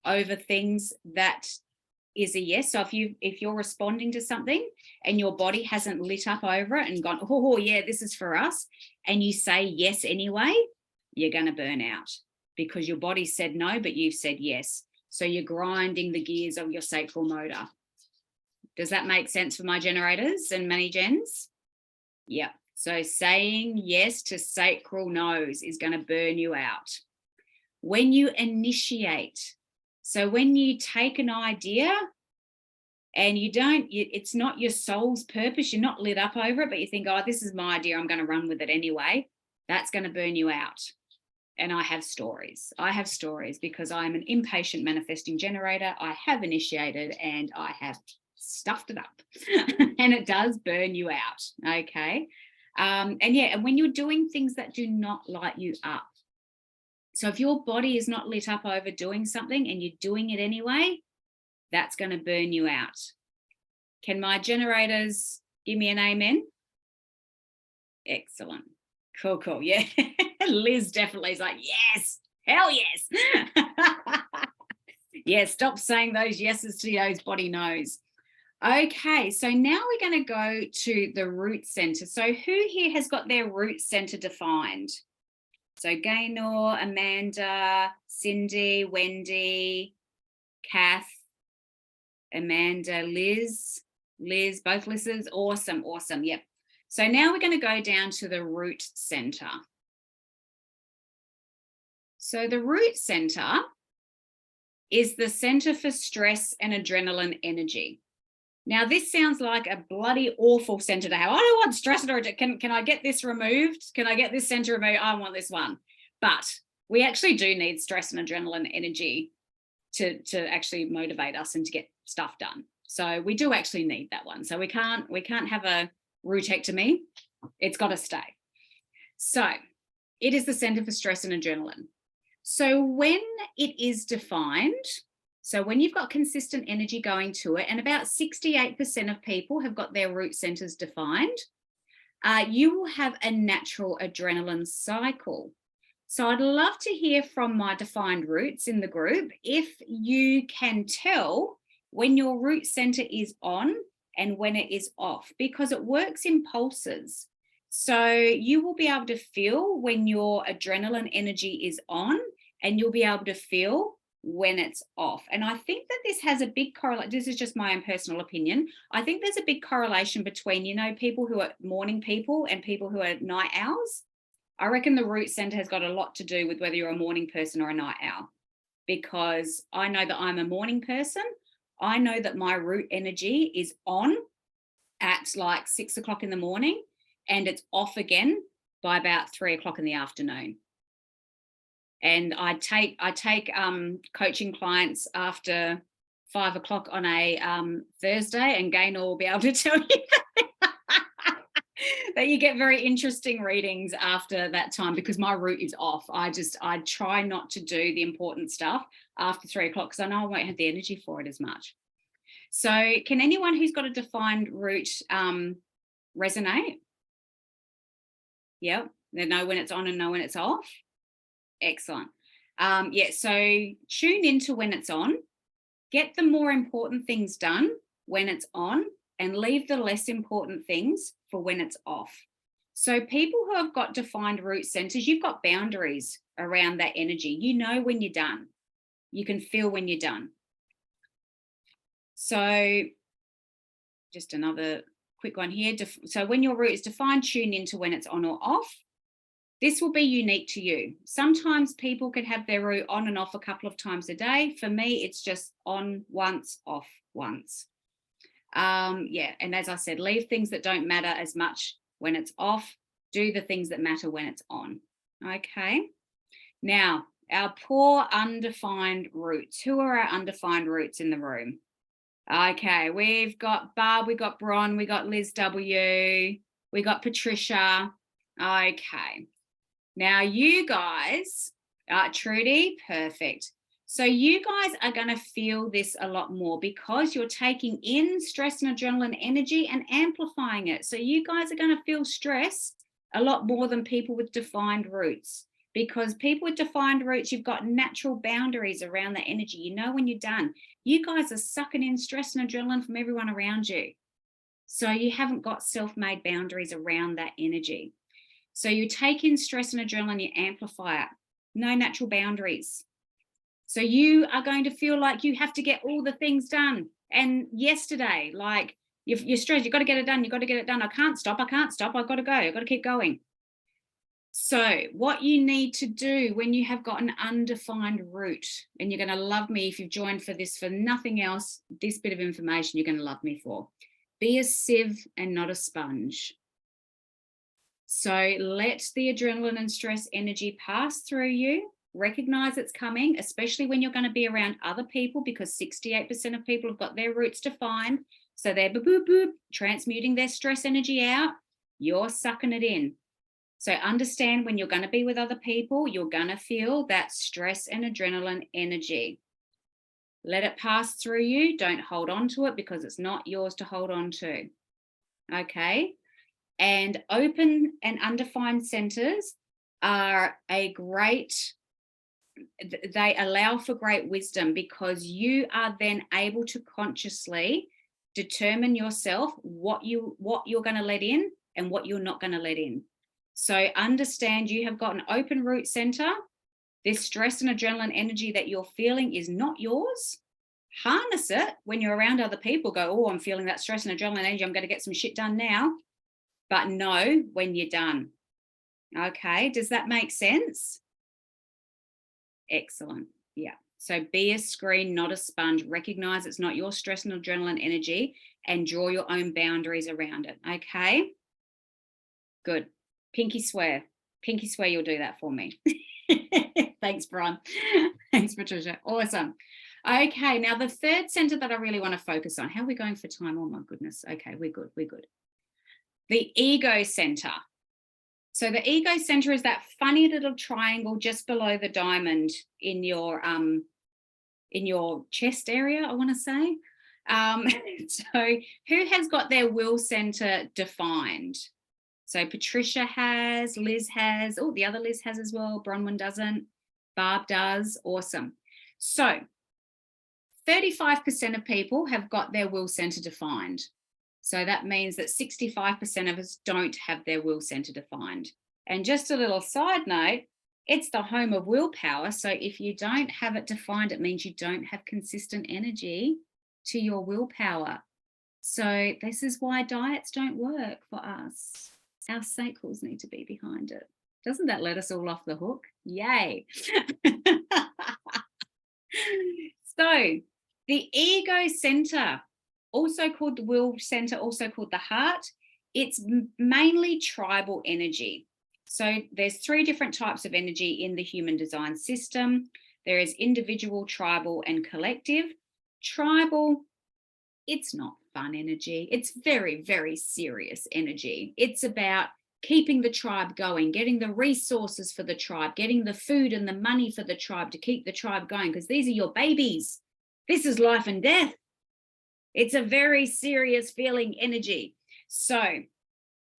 over things that is a yes, so if you're responding to something and your body hasn't lit up over it and gone, oh yeah, this is for us, and you say yes anyway, you're going to burn out because your body said no, but you've said yes. So you're grinding the gears of your sacral motor. Does that make sense for my generators and many gens? Yeah. So saying yes to sacral no's is going to burn you out. When you initiate, so when you take an idea and it's not your soul's purpose, you're not lit up over it, but you think, oh, this is my idea, I'm going to run with it anyway, that's going to burn you out. And I have stories because I'm an impatient manifesting generator. I have initiated and I have stuffed it up and it does burn you out. Okay. And when you're doing things that do not light you up. So if your body is not lit up over doing something and you're doing it anyway, that's going to burn you out. Can my generators give me an amen? Excellent. Cool. Yeah. Liz definitely is like, yes, hell yes. Yeah, stop saying those yeses to those body no's. Okay, so now we're going to go to the root center. So who here has got their root center defined? So Gaynor, Amanda, Cindy, Wendy, Kath, Amanda, Liz, both Liz's. Awesome. Yep. So now we're going to go down to the root center. So the root center is the center for stress and adrenaline energy. Now, this sounds like a bloody awful center to have. I don't want stress or can I get this removed? Can I get this center removed? I want this one. But we actually do need stress and adrenaline energy to actually motivate us and to get stuff done. So we do actually need that one. So we can't have a rootectomy. It's got to stay. So it is the center for stress and adrenaline. So when it is defined, so when you've got consistent energy going to it, and about 68% of people have got their root centers defined, you will have a natural adrenaline cycle. So I'd love to hear from my defined roots in the group if you can tell when your root center is on and when it is off, because it works in pulses. So you will be able to feel when your adrenaline energy is on, and you'll be able to feel when it's off. And I think that this has a big correlation. This is just my own personal opinion. I think there's a big correlation between, people who are morning people and people who are night owls. I reckon the root center has got a lot to do with whether you're a morning person or a night owl, because I know that I'm a morning person. I know that my root energy is on at like 6 o'clock in the morning, and it's off again by about 3 o'clock in the afternoon. And I take coaching clients after 5 o'clock on a Thursday, and Gaynor will be able to tell you that you get very interesting readings after that time, because my root is off. I try not to do the important stuff after 3 o'clock because I know I won't have the energy for it as much. So can anyone who's got a defined root resonate? Yep, they know when it's on and know when it's off. Excellent. So tune into when it's on, get the more important things done when it's on, and leave the less important things for when it's off. So people who have got defined root centers, you've got boundaries around that energy. You know when you're done. You can feel when you're done. So just another quick one here. So when your root is defined, tune into when it's on or off. This will be unique to you. Sometimes people can have their root on and off a couple of times a day. For me, it's just on once, off once. Yeah, and as I said, leave things that don't matter as much when it's off. Do the things that matter when it's on. Okay. Now, our poor undefined roots. Who are our undefined roots in the room? Okay, we've got Barb, we got Bron, we got Liz W, we got Patricia. Okay. Now you guys, Trudy, perfect. So you guys are going to feel this a lot more because you're taking in stress and adrenaline energy and amplifying it. So you guys are going to feel stress a lot more than people with defined roots, because people with defined roots, you've got natural boundaries around that energy. You know when you're done. You guys are sucking in stress and adrenaline from everyone around you. So you haven't got self-made boundaries around that energy. So you take in stress and adrenaline, you amplify it. No natural boundaries. So you are going to feel like you have to get all the things done. And yesterday, like you're stressed, you've got to get it done. You've got to get it done. I can't stop. I've got to go. I've got to keep going. So what you need to do when you have got an undefined root, and you're going to love me if you've joined for this, for nothing else, this bit of information you're going to love me for. Be a sieve and not a sponge. So let the adrenaline and stress energy pass through you. Recognize it's coming, especially when you're going to be around other people, because 68% of people have got their roots defined. So they're boop, boop, boop, transmuting their stress energy out. You're sucking it in. So understand when you're going to be with other people, you're going to feel that stress and adrenaline energy. Let it pass through you. Don't hold on to it because it's not yours to hold on to. Okay. And open and undefined centers are a great, they allow for great wisdom, because you are then able to consciously determine yourself what you're going to let in and what you're not going to let in. So understand you have got an open root center. This stress and adrenaline energy that you're feeling is not yours. Harness it when you're around other people. Go, oh, I'm feeling that stress and adrenaline energy. I'm going to get some shit done now. But know when you're done. Okay, does that make sense? Excellent. Yeah. So be a screen, not a sponge. Recognize it's not your stress and adrenaline energy, and draw your own boundaries around it. Okay. Good. Pinky swear. Pinky swear you'll do that for me. Thanks, Bron. Thanks, Patricia. Awesome. Okay, now the third center that I really want to focus on. How are we going for time? Oh my goodness. Okay, we're good. We're good. The ego center. So the ego center is that funny little triangle just below the diamond in your chest area, I want to say. So who has got their will center defined? So Patricia has, Liz has, oh, the other Liz has as well. Bronwyn doesn't, Barb does. Awesome. So 35% of people have got their will center defined. So that means that 65% of us don't have their will center defined. And just a little side note, it's the home of willpower. So if you don't have it defined, it means you don't have consistent energy to your willpower. So this is why diets don't work for us. Our cycles need to be behind it. Doesn't that let us all off the hook? Yay. So the ego center, also called the will center, also called the heart, it's mainly tribal energy. So there's 3 different types of energy in the human design system. There is individual, tribal, and collective. Tribal, it's not fun energy. It's very, very serious energy. It's about keeping the tribe going, getting the resources for the tribe, getting the food and the money for the tribe to keep the tribe going, because these are your babies. This is life and death. It's a very serious feeling energy. So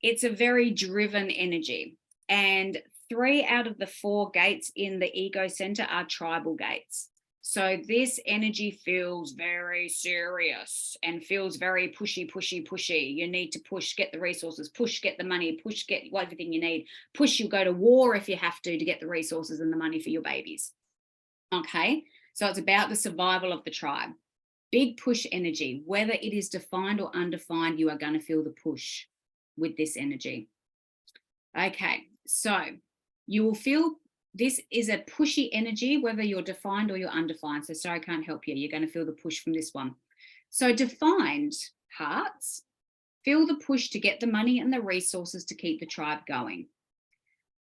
it's a very driven energy. And 3 out of the 4 gates in the ego center are tribal gates. So this energy feels very serious and feels very pushy, pushy, pushy. You need to push, get the resources, push, get the money, push, get everything you need. Push, you'll go to war if you have to get the resources and the money for your babies. Okay, so it's about the survival of the tribe. Big push energy, whether it is defined or undefined, you are going to feel the push with this energy. Okay, so you will feel this is a pushy energy, whether you're defined or you're undefined. So sorry, I can't help you. You're going to feel the push from this one. So defined hearts feel the push to get the money and the resources to keep the tribe going.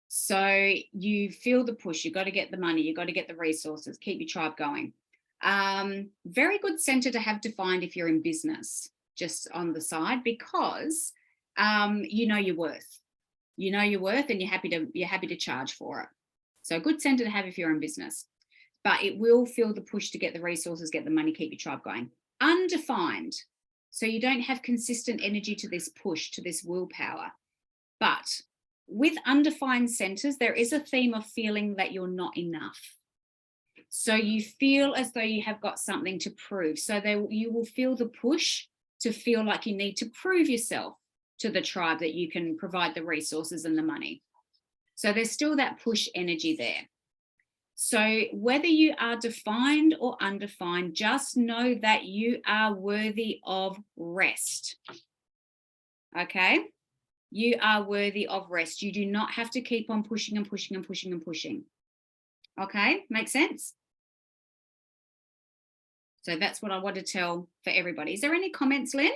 So you feel the push. You've got to get the money. You've got to get the resources, keep your tribe going. Very good center to have defined if you're in business, just on the side, because you know your worth. You know your worth, and you're happy to charge for it. So a good center to have if you're in business, but it will feel the push to get the resources, get the money, keep your tribe going. Undefined. So you don't have consistent energy to this push, to this willpower. But with undefined centers, there is a theme of feeling that you're not enough. So you feel as though you have got something to prove. So you will feel the push to feel like you need to prove yourself to the tribe that you can provide the resources and the money. So there's still that push energy there. So whether you are defined or undefined, just know that you are worthy of rest. Okay? You are worthy of rest. You do not have to keep on pushing and pushing and pushing and pushing. Okay? Make sense? So that's what I want to tell for everybody. Is there any comments, Lynn?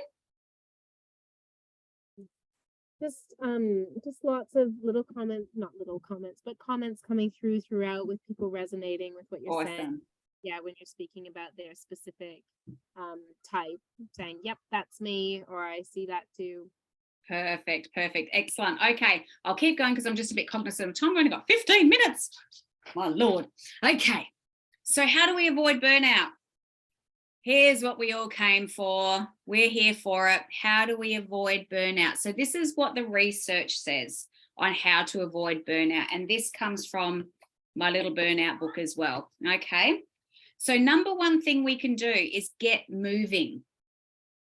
Just lots of little comments, not little comments, but comments coming throughout with people resonating with what you're saying. Yeah, when you're speaking about their specific type, saying, yep, that's me, or I see that too. Perfect. Excellent. Okay, I'll keep going because I'm just a bit cognizant of time. I've only got 15 minutes. My Lord. Okay, so how do we avoid burnout? Here's what we all came for. We're here for it. How do we avoid burnout? So this is what the research says on how to avoid burnout. And this comes from my little burnout book as well. Okay. So number one thing we can do is get moving.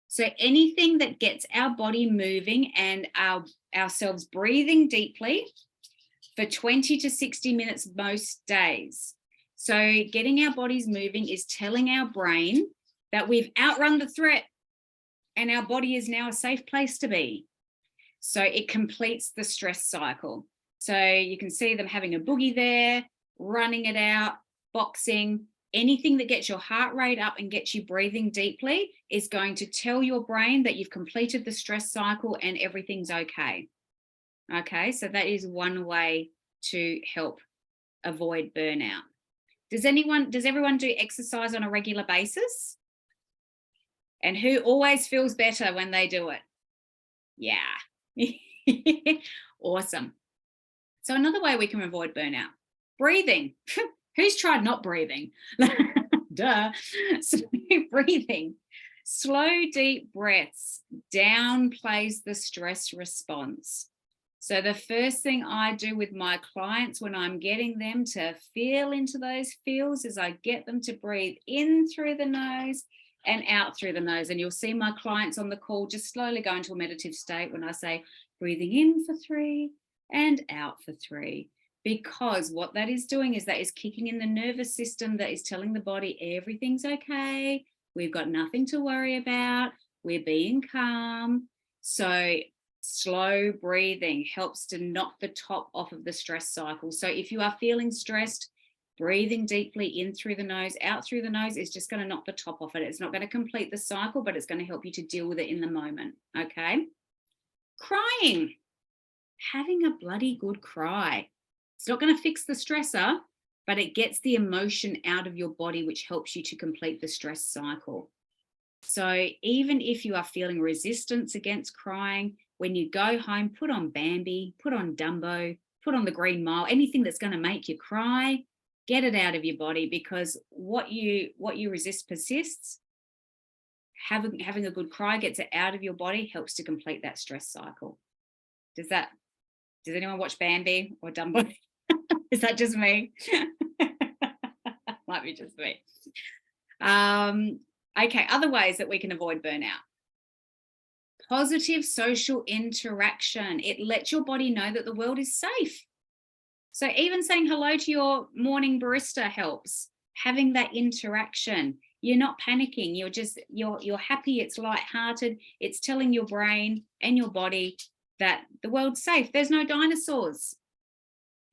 So anything that gets our body moving and ourselves breathing deeply for 20 to 60 minutes most days. So getting our bodies moving is telling our brain that we've outrun the threat and our body is now a safe place to be. So it completes the stress cycle. So you can see them having a boogie there, running it out, boxing. Anything that gets your heart rate up and gets you breathing deeply is going to tell your brain that you've completed the stress cycle and everything's okay. Okay, so that is one way to help avoid burnout. Does everyone do exercise on a regular basis? And who always feels better when they do it? Yeah. Awesome. So another way we can avoid burnout, breathing. Who's tried not breathing? Duh. So breathing. Slow, deep breaths downplays the stress response. So the first thing I do with my clients when I'm getting them to feel into those feels is I get them to breathe in through the nose and out through the nose. And you'll see my clients on the call just slowly go into a meditative state when I say breathing in for 3 and out for 3. Because what that is doing is that is kicking in the nervous system that is telling the body everything's okay. We've got nothing to worry about. We're being calm. So slow breathing helps to knock the top off of the stress cycle. So if you are feeling stressed, breathing deeply in through the nose, out through the nose is just going to knock the top off it. It's not going to complete the cycle, but it's going to help you to deal with it in the moment. Okay. Crying. Having a bloody good cry. It's not going to fix the stressor, but it gets the emotion out of your body, which helps you to complete the stress cycle. So even if you are feeling resistance against crying, when you go home, put on Bambi, put on Dumbo, put on the Green Mile, anything that's going to make you cry, get it out of your body, because what you resist persists. Having a good cry gets it out of your body, helps to complete that stress cycle. Does anyone watch Bambi or Dumbo? Is that just me? Might be just me. Okay, other ways that we can avoid burnout. Positive social interaction. It lets your body know that the world is safe. So even saying hello to your morning barista helps. Having that interaction. You're not panicking. You're happy. It's lighthearted. It's telling your brain and your body that the world's safe. There's no dinosaurs.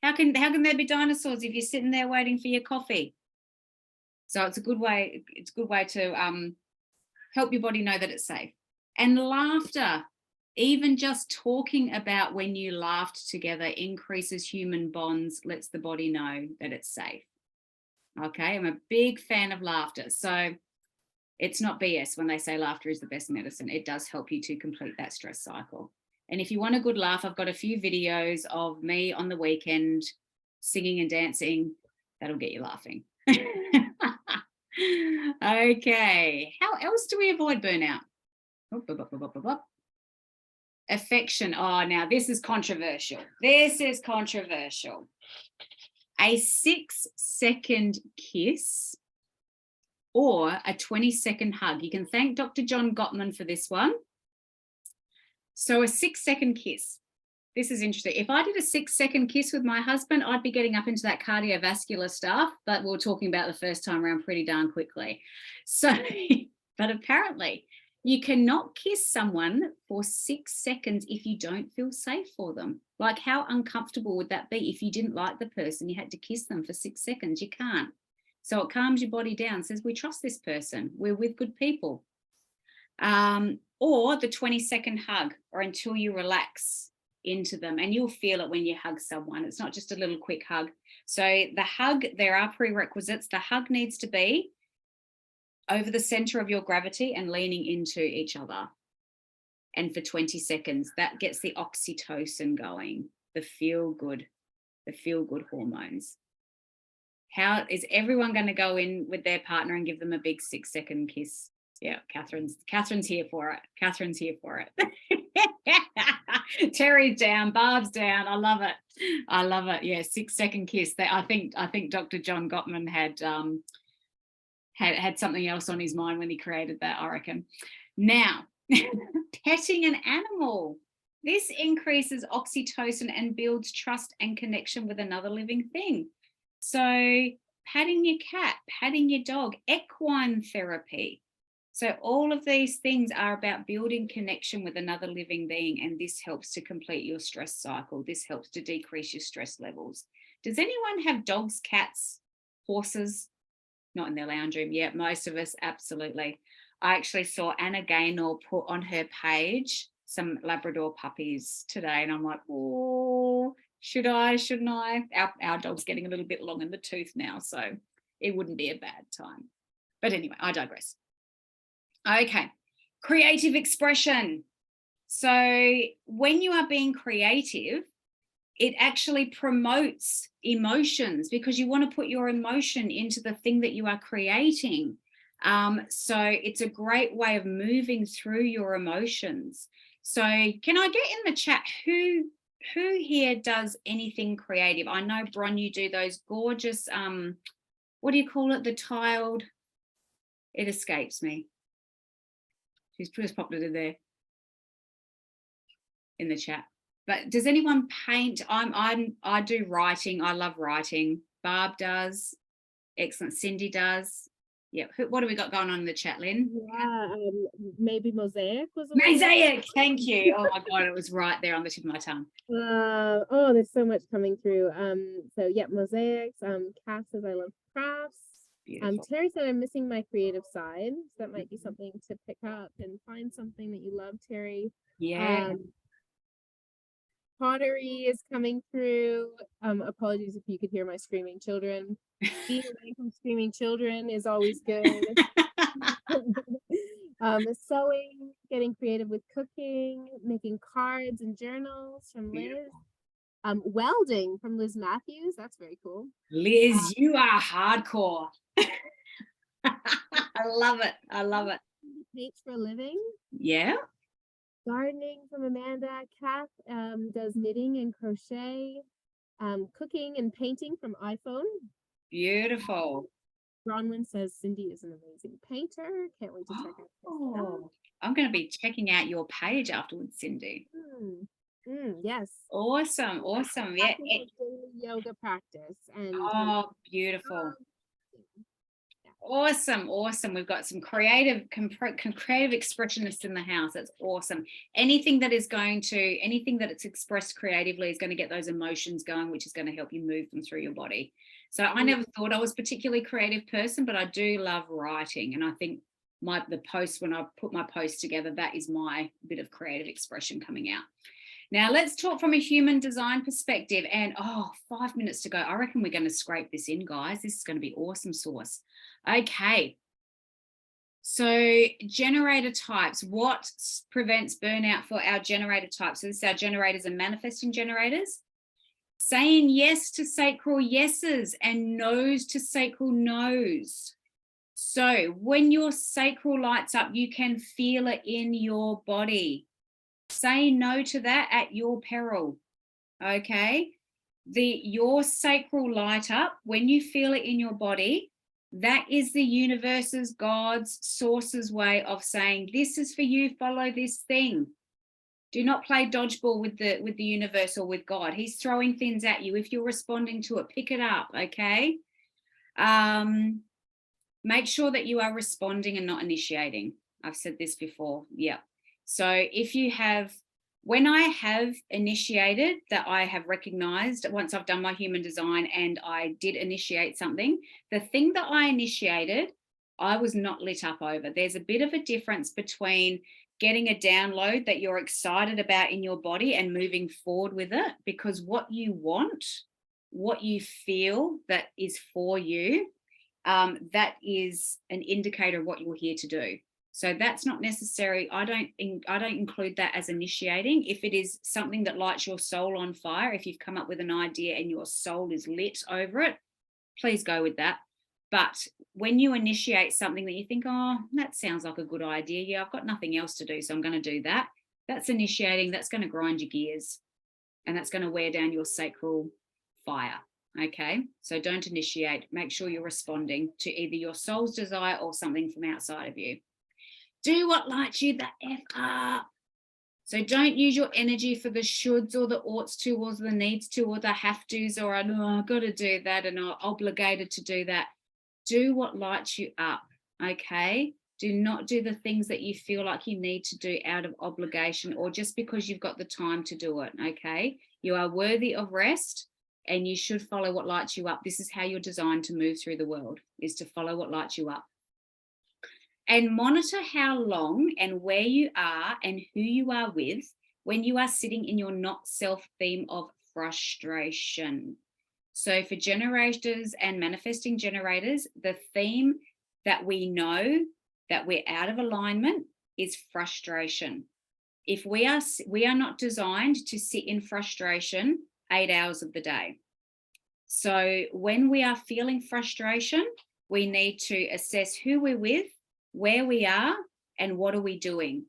How can there be dinosaurs if you're sitting there waiting for your coffee? So it's a good way to help your body know that it's safe. And laughter, even just talking about when you laughed together increases human bonds, lets the body know that it's safe. Okay, I'm a big fan of laughter. So it's not BS when they say laughter is the best medicine. It does help you to complete that stress cycle. And if you want a good laugh, I've got a few videos of me on the weekend singing and dancing. That'll get you laughing. Okay, how else do we avoid burnout? Affection. Oh, now this is controversial. This is controversial. A 6-second kiss or a 20-second hug. You can thank Dr. John Gottman for this one. So a 6-second kiss. This is interesting. If I did a 6-second kiss with my husband, I'd be getting up into that cardiovascular stuff that we were talking about the first time around pretty darn quickly. So, but apparently you cannot kiss someone for 6 seconds if you don't feel safe for them. Like, how uncomfortable would that be if you didn't like the person, you had to kiss them for 6 seconds? You can't. So it calms your body down, says we trust this person, we're with good people. Or the 20-second hug, or until you relax into them, and you'll feel it when you hug someone. It's not just a little quick hug. So the hug, there are prerequisites. The hug needs to be over the center of your gravity and leaning into each other. And for 20 seconds, that gets the oxytocin going, the feel good hormones. How is everyone going to go in with their partner and give them a big 6-second kiss? Yeah, Catherine's here for it. Catherine's here for it. Terry's down, Barb's down. I love it. I love it. Yeah, 6-second kiss. I think Dr. John Gottman had something else on his mind when he created that, I reckon. Now, petting an animal. This increases oxytocin and builds trust and connection with another living thing. So patting your cat, patting your dog, equine therapy. So all of these things are about building connection with another living being, and this helps to complete your stress cycle. This helps to decrease your stress levels. Does anyone have dogs, cats, horses? Not in their lounge room. Yeah, most of us, absolutely. I actually saw Anna Gaynor put on her page some Labrador puppies today, and I'm like, oh, should I, shouldn't I? Our dog's getting a little bit long in the tooth now, so it wouldn't be a bad time. But anyway, I digress. Okay, creative expression. So when you are being creative, it actually promotes emotions because you want to put your emotion into the thing that you are creating. So it's a great way of moving through your emotions. So can I get in the chat who here does anything creative? I know, Bron, you do those gorgeous, what do you call it? The tiled, it escapes me. She's just popped it in there in the chat. But does anyone paint? I do writing. I love writing. Barb does. Excellent. Cindy does. Yeah. What do we got going on in the chat, Lynn? Yeah, maybe Mosaic was a Mosaic. Thank you. Oh my God, it was right there on the tip of my tongue. Oh, there's so much coming through. So yeah, mosaics. Cass says I love crafts. Beautiful. Terry said I'm missing my creative side. So that might be something to pick up and find something that you love, Terry. Yeah. Pottery is coming through. Apologies if you could hear my screaming children. Being away from screaming children is always good. Sewing, getting creative with cooking, making cards and journals from Liz. Welding from Liz Matthews. That's very cool. Liz, you are hardcore. I love it. I love it. Paints for a living. Yeah. Gardening from Amanda. Kath does knitting and crochet. Cooking and painting from iPhone. Beautiful. Bronwyn says Cindy is an amazing painter. Can't wait to check out this out. I'm going to be checking out your page afterwards, Cindy. Yes. Awesome. Yeah. Daily yoga practice. And beautiful. Awesome, awesome. We've got some creative expressionists in the house. That's awesome. Anything that it's expressed creatively is going to get those emotions going, which is going to help you move them through your body. So I never thought I was a particularly creative person, but I do love writing. And I think when I put my post together, that is my bit of creative expression coming out. Now let's talk from a human design perspective. And 5 minutes to go. I reckon we're going to scrape this in, guys. This is going to be awesome sauce. Okay. So generator types, what prevents burnout for our generator types? So this is our generators and manifesting generators. Saying yes to sacral yeses and no's to sacral no's. So when your sacral lights up, you can feel it in your body. Say no to that at your peril. Okay. Your sacral light up, when you feel it in your body, that is the universe's, God's, source's way of saying, this is for you, follow this thing. Do not play dodgeball with the universe or with God. He's throwing things at you. If you're responding to it, pick it up, okay? Make sure that you are responding and not initiating. I've said this before, yeah. So when I have initiated, that I have recognized once I've done my human design and I did initiate something, the thing that I initiated, I was not lit up over. There's a bit of a difference between getting a download that you're excited about in your body and moving forward with it, because what you want, what you feel that is for you, that is an indicator of what you're here to do. So that's not necessary. I don't include that as initiating. If it is something that lights your soul on fire, if you've come up with an idea and your soul is lit over it, please go with that. But when you initiate something that you think, oh, that sounds like a good idea. Yeah, I've got nothing else to do, so I'm going to do that. That's initiating. That's going to grind your gears, and that's going to wear down your sacral fire. Okay, so don't initiate. Make sure you're responding to either your soul's desire or something from outside of you. Do what lights you the F up. So don't use your energy for the shoulds or the oughts to or the needs to or the have tos or I've got to do that and I'm obligated to do that. Do what lights you up, okay? Do not do the things that you feel like you need to do out of obligation or just because you've got the time to do it, okay? You are worthy of rest and you should follow what lights you up. This is how you're designed to move through the world, is to follow what lights you up. And monitor how long and where you are and who you are with when you are sitting in your not self theme of frustration. So for generators and manifesting generators, the theme that we know that we're out of alignment is frustration. If we are not designed to sit in frustration 8 hours of the day. So when we are feeling frustration, we need to assess who we're with, where we are, and what are we doing?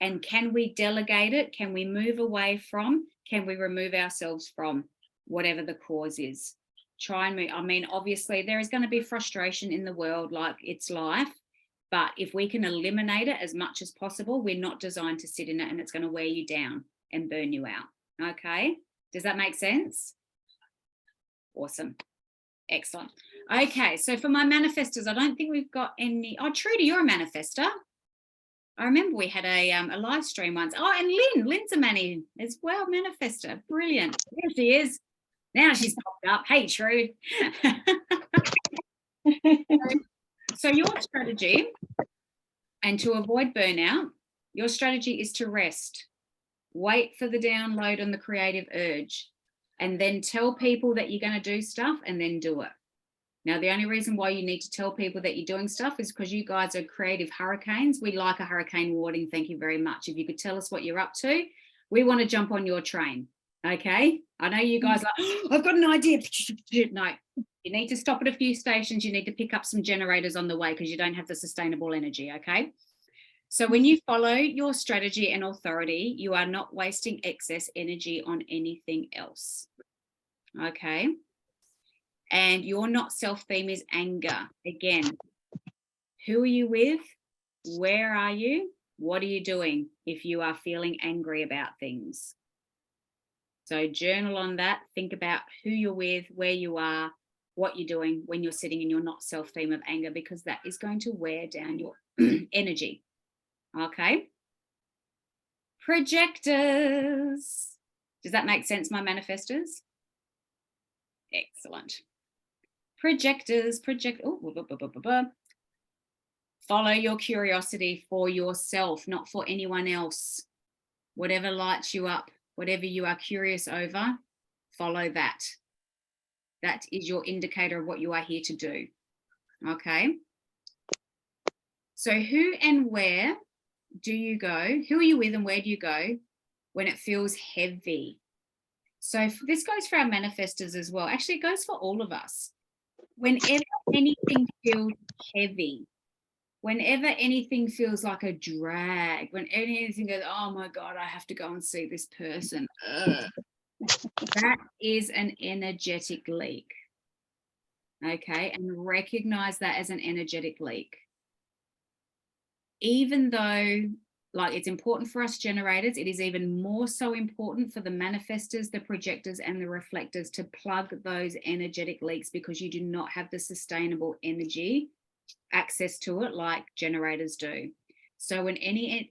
And can we delegate it? Can we move away from? Can we remove ourselves from whatever the cause is? Try and move. I mean, obviously, there is going to be frustration in the world, like it's life. But if we can eliminate it as much as possible, we're not designed to sit in it and it's going to wear you down and burn you out. Okay? Does that make sense? Awesome. Excellent. Okay, so for my manifestors, I don't think we've got any. Oh, Trudy, you're a manifester. I remember we had a live stream once. Oh, and Lynn's a mani as well, manifester. Brilliant. There she is. Now she's popped up. Hey, Trude. So your strategy, and to avoid burnout, your strategy is to rest. Wait for the download and the creative urge. And then tell people that you're going to do stuff and then do it. Now, the only reason why you need to tell people that you're doing stuff is because you guys are creative hurricanes. We like a hurricane warning. Thank you very much. If you could tell us what you're up to, we want to jump on your train. Okay? I know you guys are like, oh, I've got an idea. No, you need to stop at a few stations. You need to pick up some generators on the way because you don't have the sustainable energy. Okay? So when you follow your strategy and authority, you are not wasting excess energy on anything else. Okay? And your not self theme is anger. Again, who are you with? Where are you? What are you doing if you are feeling angry about things? So journal on that. Think about who you're with, where you are, what you're doing when you're sitting in your not self theme of anger, because that is going to wear down your energy. Okay. Projectors. Does that make sense, my manifestors? Excellent. Projectors, follow your curiosity for yourself, not for anyone else. Whatever lights you up, whatever you are curious over, follow that. That is your indicator of what you are here to do. Okay. So who and where do you go? Who are you with and where do you go when it feels heavy? So this goes for our manifestors as well. Actually, it goes for all of us. Whenever anything feels heavy, whenever anything feels like a drag, when anything goes, oh my God, I have to go and see this person. That is an energetic leak. Okay, and recognize that as an energetic leak. Even though, like, it's important for us generators, it is even more so important for the manifestors, the projectors, and the reflectors to plug those energetic leaks, because you do not have the sustainable energy access to it like generators do. So when whenever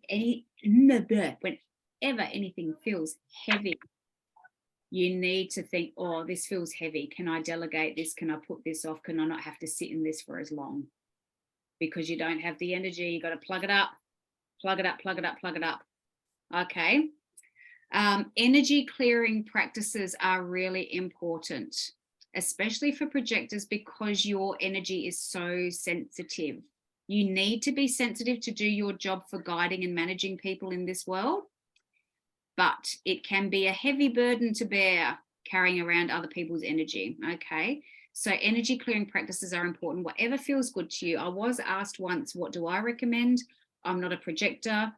anything feels heavy, you need to think, oh, this feels heavy. Can I delegate this? Can I put this off? Can I not have to sit in this for as long? Because you don't have the energy. You got to plug it up, plug it up, plug it up, plug it up. Okay. Energy clearing practices are really important, especially for projectors, because your energy is so sensitive. You need to be sensitive to do your job for guiding and managing people in this world, but it can be a heavy burden to bear carrying around other people's energy. Okay. So energy clearing practices are important. Whatever feels good to you. I was asked once, what do I recommend? I'm not a projector,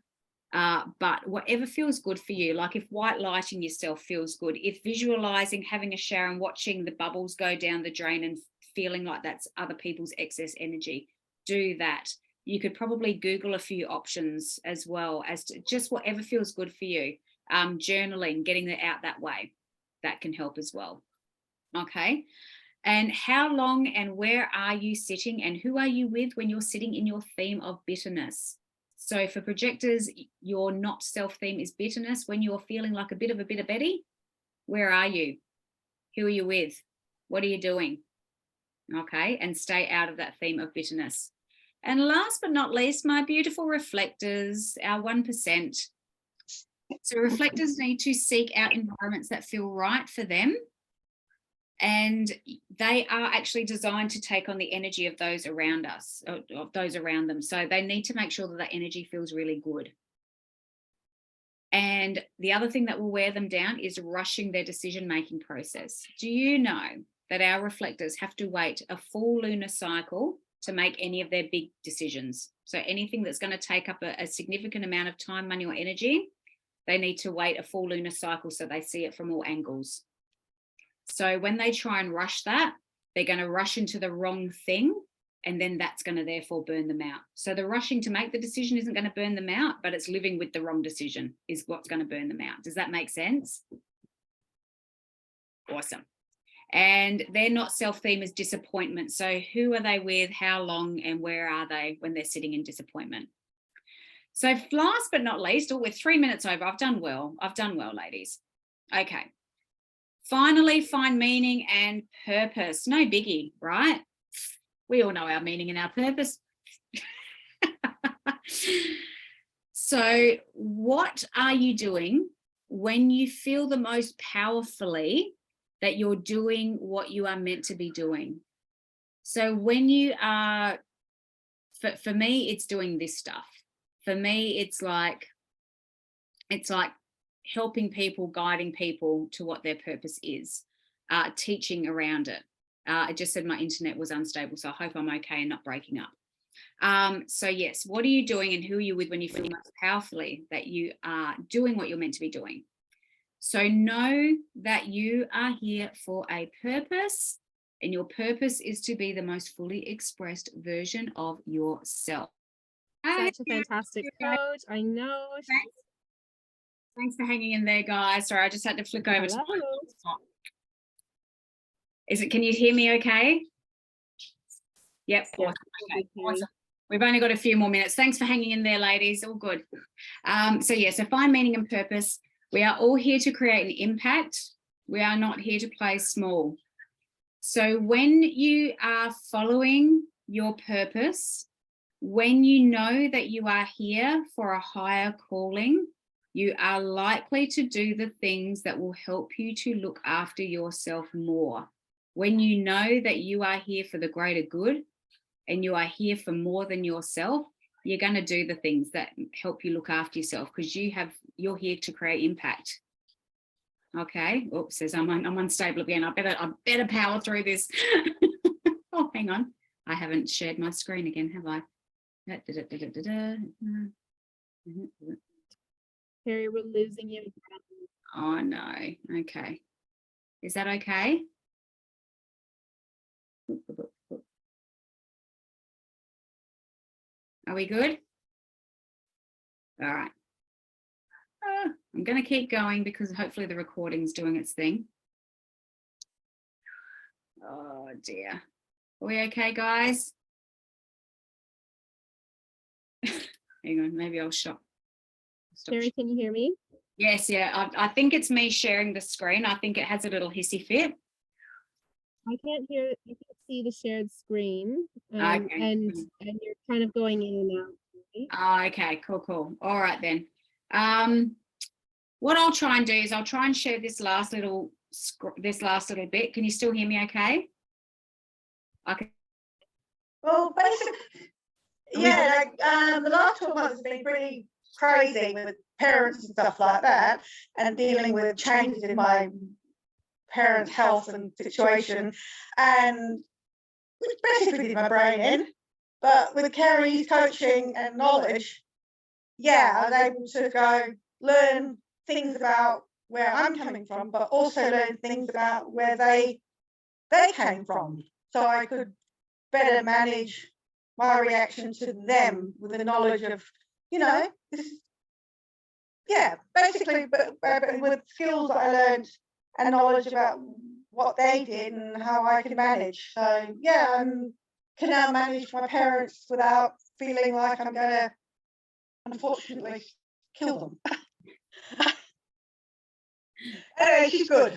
but whatever feels good for you. Like if white lighting yourself feels good, if visualizing, having a shower and watching the bubbles go down the drain and feeling like that's other people's excess energy, do that. You could probably Google a few options as well as to just whatever feels good for you. Journaling, getting it out that way, that can help as well. Okay. And how long and where are you sitting and who are you with when you're sitting in your theme of bitterness? So for projectors, your not self theme is bitterness. When you're feeling like a bit of a bitter Betty, where are you? Who are you with? What are you doing? Okay, and stay out of that theme of bitterness. And last but not least, my beautiful reflectors, our 1%. So reflectors need to seek out environments that feel right for them. And they are actually designed to take on the energy of those around us, of those around them. So they need to make sure that that energy feels really good. And the other thing that will wear them down is rushing their decision-making process. Do you know that our reflectors have to wait a full lunar cycle to make any of their big decisions? So anything that's going to take up a significant amount of time, money, or energy, they need to wait a full lunar cycle so they see it from all angles. So when they try and rush that, they're going to rush into the wrong thing, and then that's going to therefore burn them out. So the rushing to make the decision isn't going to burn them out, but it's living with the wrong decision is what's going to burn them out. Does that make sense? Awesome. And their not self-theme is disappointment. So who are they with, how long, and where are they when they're sitting in disappointment? So last but not least, we're 3 minutes over. I've done well. I've done well, ladies. Okay. Finally, find meaning and purpose. No biggie, right? We all know our meaning and our purpose. So what are you doing when you feel the most powerfully that you're doing what you are meant to be doing? So when you are, for me, it's doing this stuff. For me, it's like helping people, guiding people to what their purpose is, teaching around it. I just said my internet was unstable, so I hope I'm okay and not breaking up. So yes, what are you doing and who are you with when you feel most powerfully that you are doing what you're meant to be doing? So know that you are here for a purpose, and your purpose is to be the most fully expressed version of yourself. Such a fantastic coach. I know. Thanks for hanging in there, guys. Sorry, I just had to flick over Hello. to Can you hear me okay? Yep. Yeah. Awesome. Okay. Awesome. We've only got a few more minutes. Thanks for hanging in there, ladies. All good. So find meaning and purpose. We are all here to create an impact. We are not here to play small. So when you are following your purpose, when you know that you are here for a higher calling, you are likely to do the things that will help you to look after yourself more. When you know that you are here for the greater good and you are here for more than yourself, you're going to do the things that help you look after yourself because you're here to create impact. Okay. Oops, says I'm unstable again. I better power through this. Oh, hang on. I haven't shared my screen again, have I? Carrie, we're losing you. Oh no. Okay. Is that okay? Are we good? All right. I'm going to keep going because hopefully the recording's doing its thing. Oh dear. Are we okay, guys? Hang on, maybe I'll stop. Carrie, can you hear me? Yes, yeah. I think it's me sharing the screen. I think it has a little hissy fit. I can't hear. I can't see the shared screen, Okay. and you're kind of going in and out. Right? Oh, okay, cool. All right then. What I'll try and do is I'll try and share this last little bit. Can you still hear me? Okay. Okay. Well, basically, yeah, like the last 12 months has been pretty crazy with parents and stuff like that, and dealing with changes in my parents' health and situation, and which basically did my brain in. But with Kerry's coaching and knowledge, yeah, I was able to go learn things about where I'm coming from, but also learn things about where they came from, so I could better manage my reaction to them with the knowledge of, basically, but with skills that I learned and knowledge about what they did and how I can manage. So yeah, I can now manage my parents without feeling like I'm going to, unfortunately, kill them. Anyway, she's good.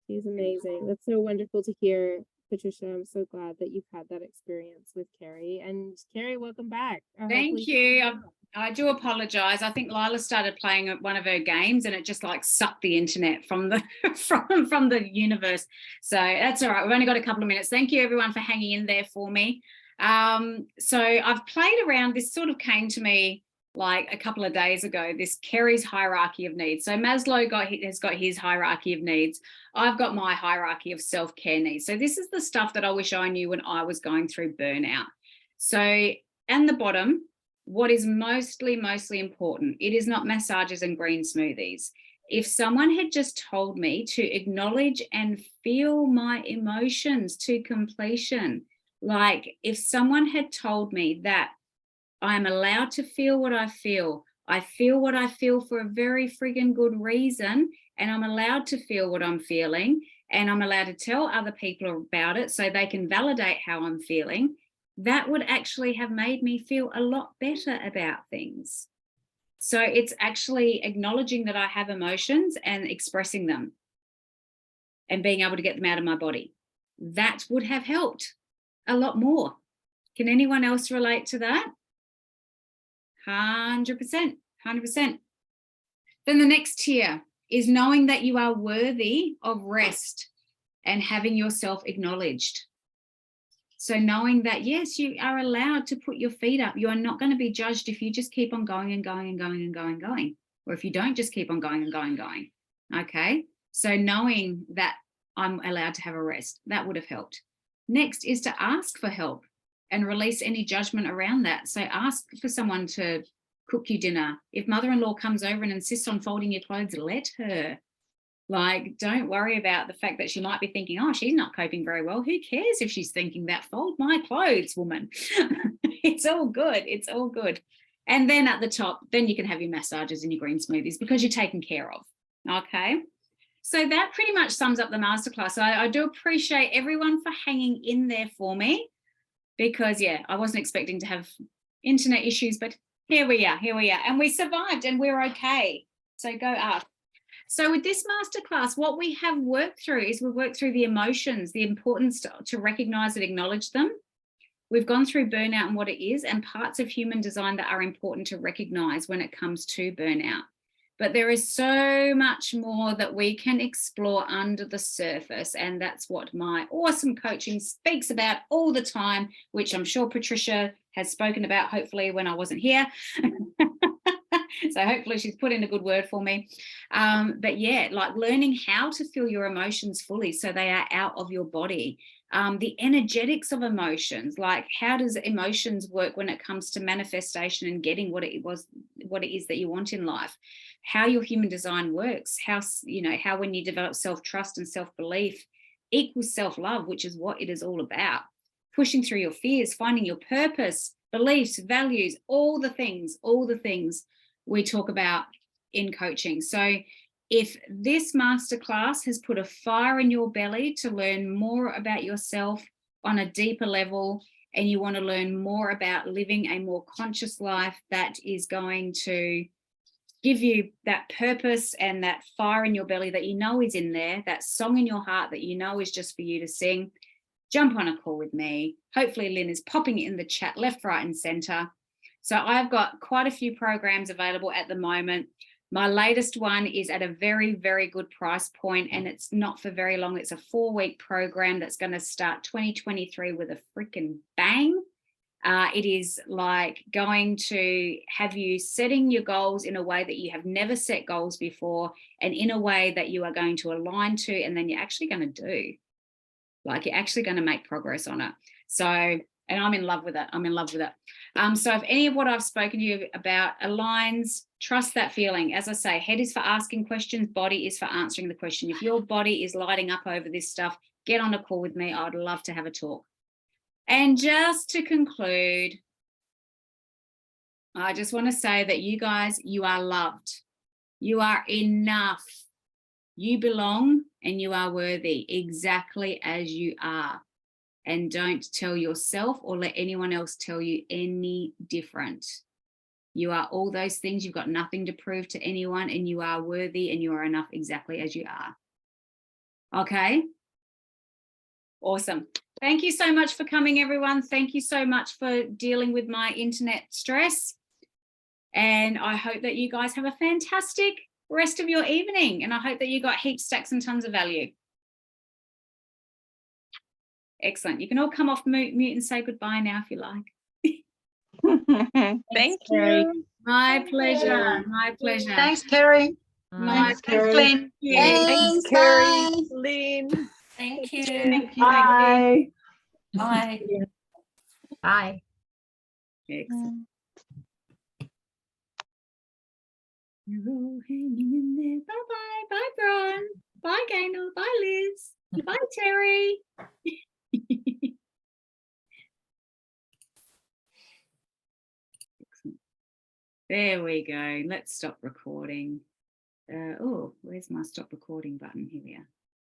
She's amazing. That's so wonderful to hear, Patricia. I'm so glad that you've had that experience with Carrie. And Carrie, welcome back. Thank you. I do apologize. I think Lila started playing one of her games and it just like sucked the internet from the from the universe. So that's all right. We've only got a couple of minutes. Thank you everyone for hanging in there for me. So I've played around. This sort of came to me like a couple of days ago, this Carrie's hierarchy of needs. So Maslow has got his hierarchy of needs. I've got my hierarchy of self-care needs. So this is the stuff that I wish I knew when I was going through burnout. So, and the bottom, what is mostly important, it is not massages and green smoothies. If someone had just told me to acknowledge and feel my emotions to completion, like if someone had told me that I'm allowed to feel what I feel what I feel for a very friggin' good reason, and I'm allowed to feel what I'm feeling, and I'm allowed to tell other people about it so they can validate how I'm feeling, that would actually have made me feel a lot better about things. So it's actually acknowledging that I have emotions and expressing them and being able to get them out of my body. That would have helped a lot more. Can anyone else relate to that? 100%. Then the next tier is knowing that you are worthy of rest and having yourself acknowledged. So knowing that, yes, you are allowed to put your feet up. You are not going to be judged if you just keep on going and going and going and going and going, or if you don't just keep on going and going and going. Okay. So knowing that I'm allowed to have a rest, that would have helped. Next is to ask for help and release any judgment around that. So ask for someone to cook you dinner. If mother-in-law comes over and insists on folding your clothes, let her. Like, don't worry about the fact that she might be thinking, oh, she's not coping very well. Who cares if she's thinking that? Fold my clothes, woman. It's all good. It's all good. And then at the top, then you can have your massages and your green smoothies because you're taken care of. Okay. So that pretty much sums up the masterclass. So I do appreciate everyone for hanging in there for me, because yeah, I wasn't expecting to have internet issues, but here we are, and we survived and we're okay. So go up. So with this masterclass, what we have worked through is we worked through the emotions, the importance to recognize and acknowledge them. We've gone through burnout and what it is, and parts of human design that are important to recognize when it comes to burnout. But there is so much more that we can explore under the surface. And that's what my awesome coaching speaks about all the time, which I'm sure Patricia has spoken about, hopefully, when I wasn't here. So hopefully she's put in a good word for me. But yeah, like learning how to feel your emotions fully so they are out of your body. The energetics of emotions, like how does emotions work when it comes to manifestation and getting what it is that you want in life, how your human design works, how when you develop self-trust and self-belief equals self-love, which is what it is all about, pushing through your fears, finding your purpose, beliefs, values, all the things we talk about in coaching. So if this masterclass has put a fire in your belly to learn more about yourself on a deeper level, and you want to learn more about living a more conscious life that is going to give you that purpose and that fire in your belly that you know is in there, that song in your heart that you know is just for you to sing, jump on a call with me. Hopefully Lynn is popping it in the chat left, right and center. So I've got quite a few programs available at the moment. My latest one is at a very, very good price point, and it's not for very long. It's a 4-week program that's going to start 2023 with a freaking bang. It is like going to have you setting your goals in a way that you have never set goals before, and in a way that you are going to align to, and then you're actually going to do. Like you're actually going to make progress on it. So, and I'm in love with it. So if any of what I've spoken to you about aligns, trust that feeling. As I say, head is for asking questions, body is for answering the question. If your body is lighting up over this stuff, get on a call with me. I'd love to have a talk. And just to conclude, I just want to say that you guys, you are loved. You are enough. You belong and you are worthy exactly as you are. And don't tell yourself or let anyone else tell you any different. You are all those things. You've got nothing to prove to anyone, and you are worthy and you are enough exactly as you are. Okay? Awesome. Thank you so much for coming, everyone. Thank you so much for dealing with my internet stress. And I hope that you guys have a fantastic rest of your evening. And I hope that you got heaps, stacks and tons of value. Excellent. You can all come off mute and say goodbye now if you like. Thank you. My pleasure. My pleasure. Thanks, Kerry. My Thanks, Lynn. Thanks, Carrie, Lynn. Thank you. Thank you. Bye. Bye. Bye. Excellent. You're all hanging in there. Bye-bye. Bye, Bron. Bye, Gaynor. Bye, Liz. Bye, Terry. There we go. Let's stop recording. Oh, where's my stop recording button? Here we are.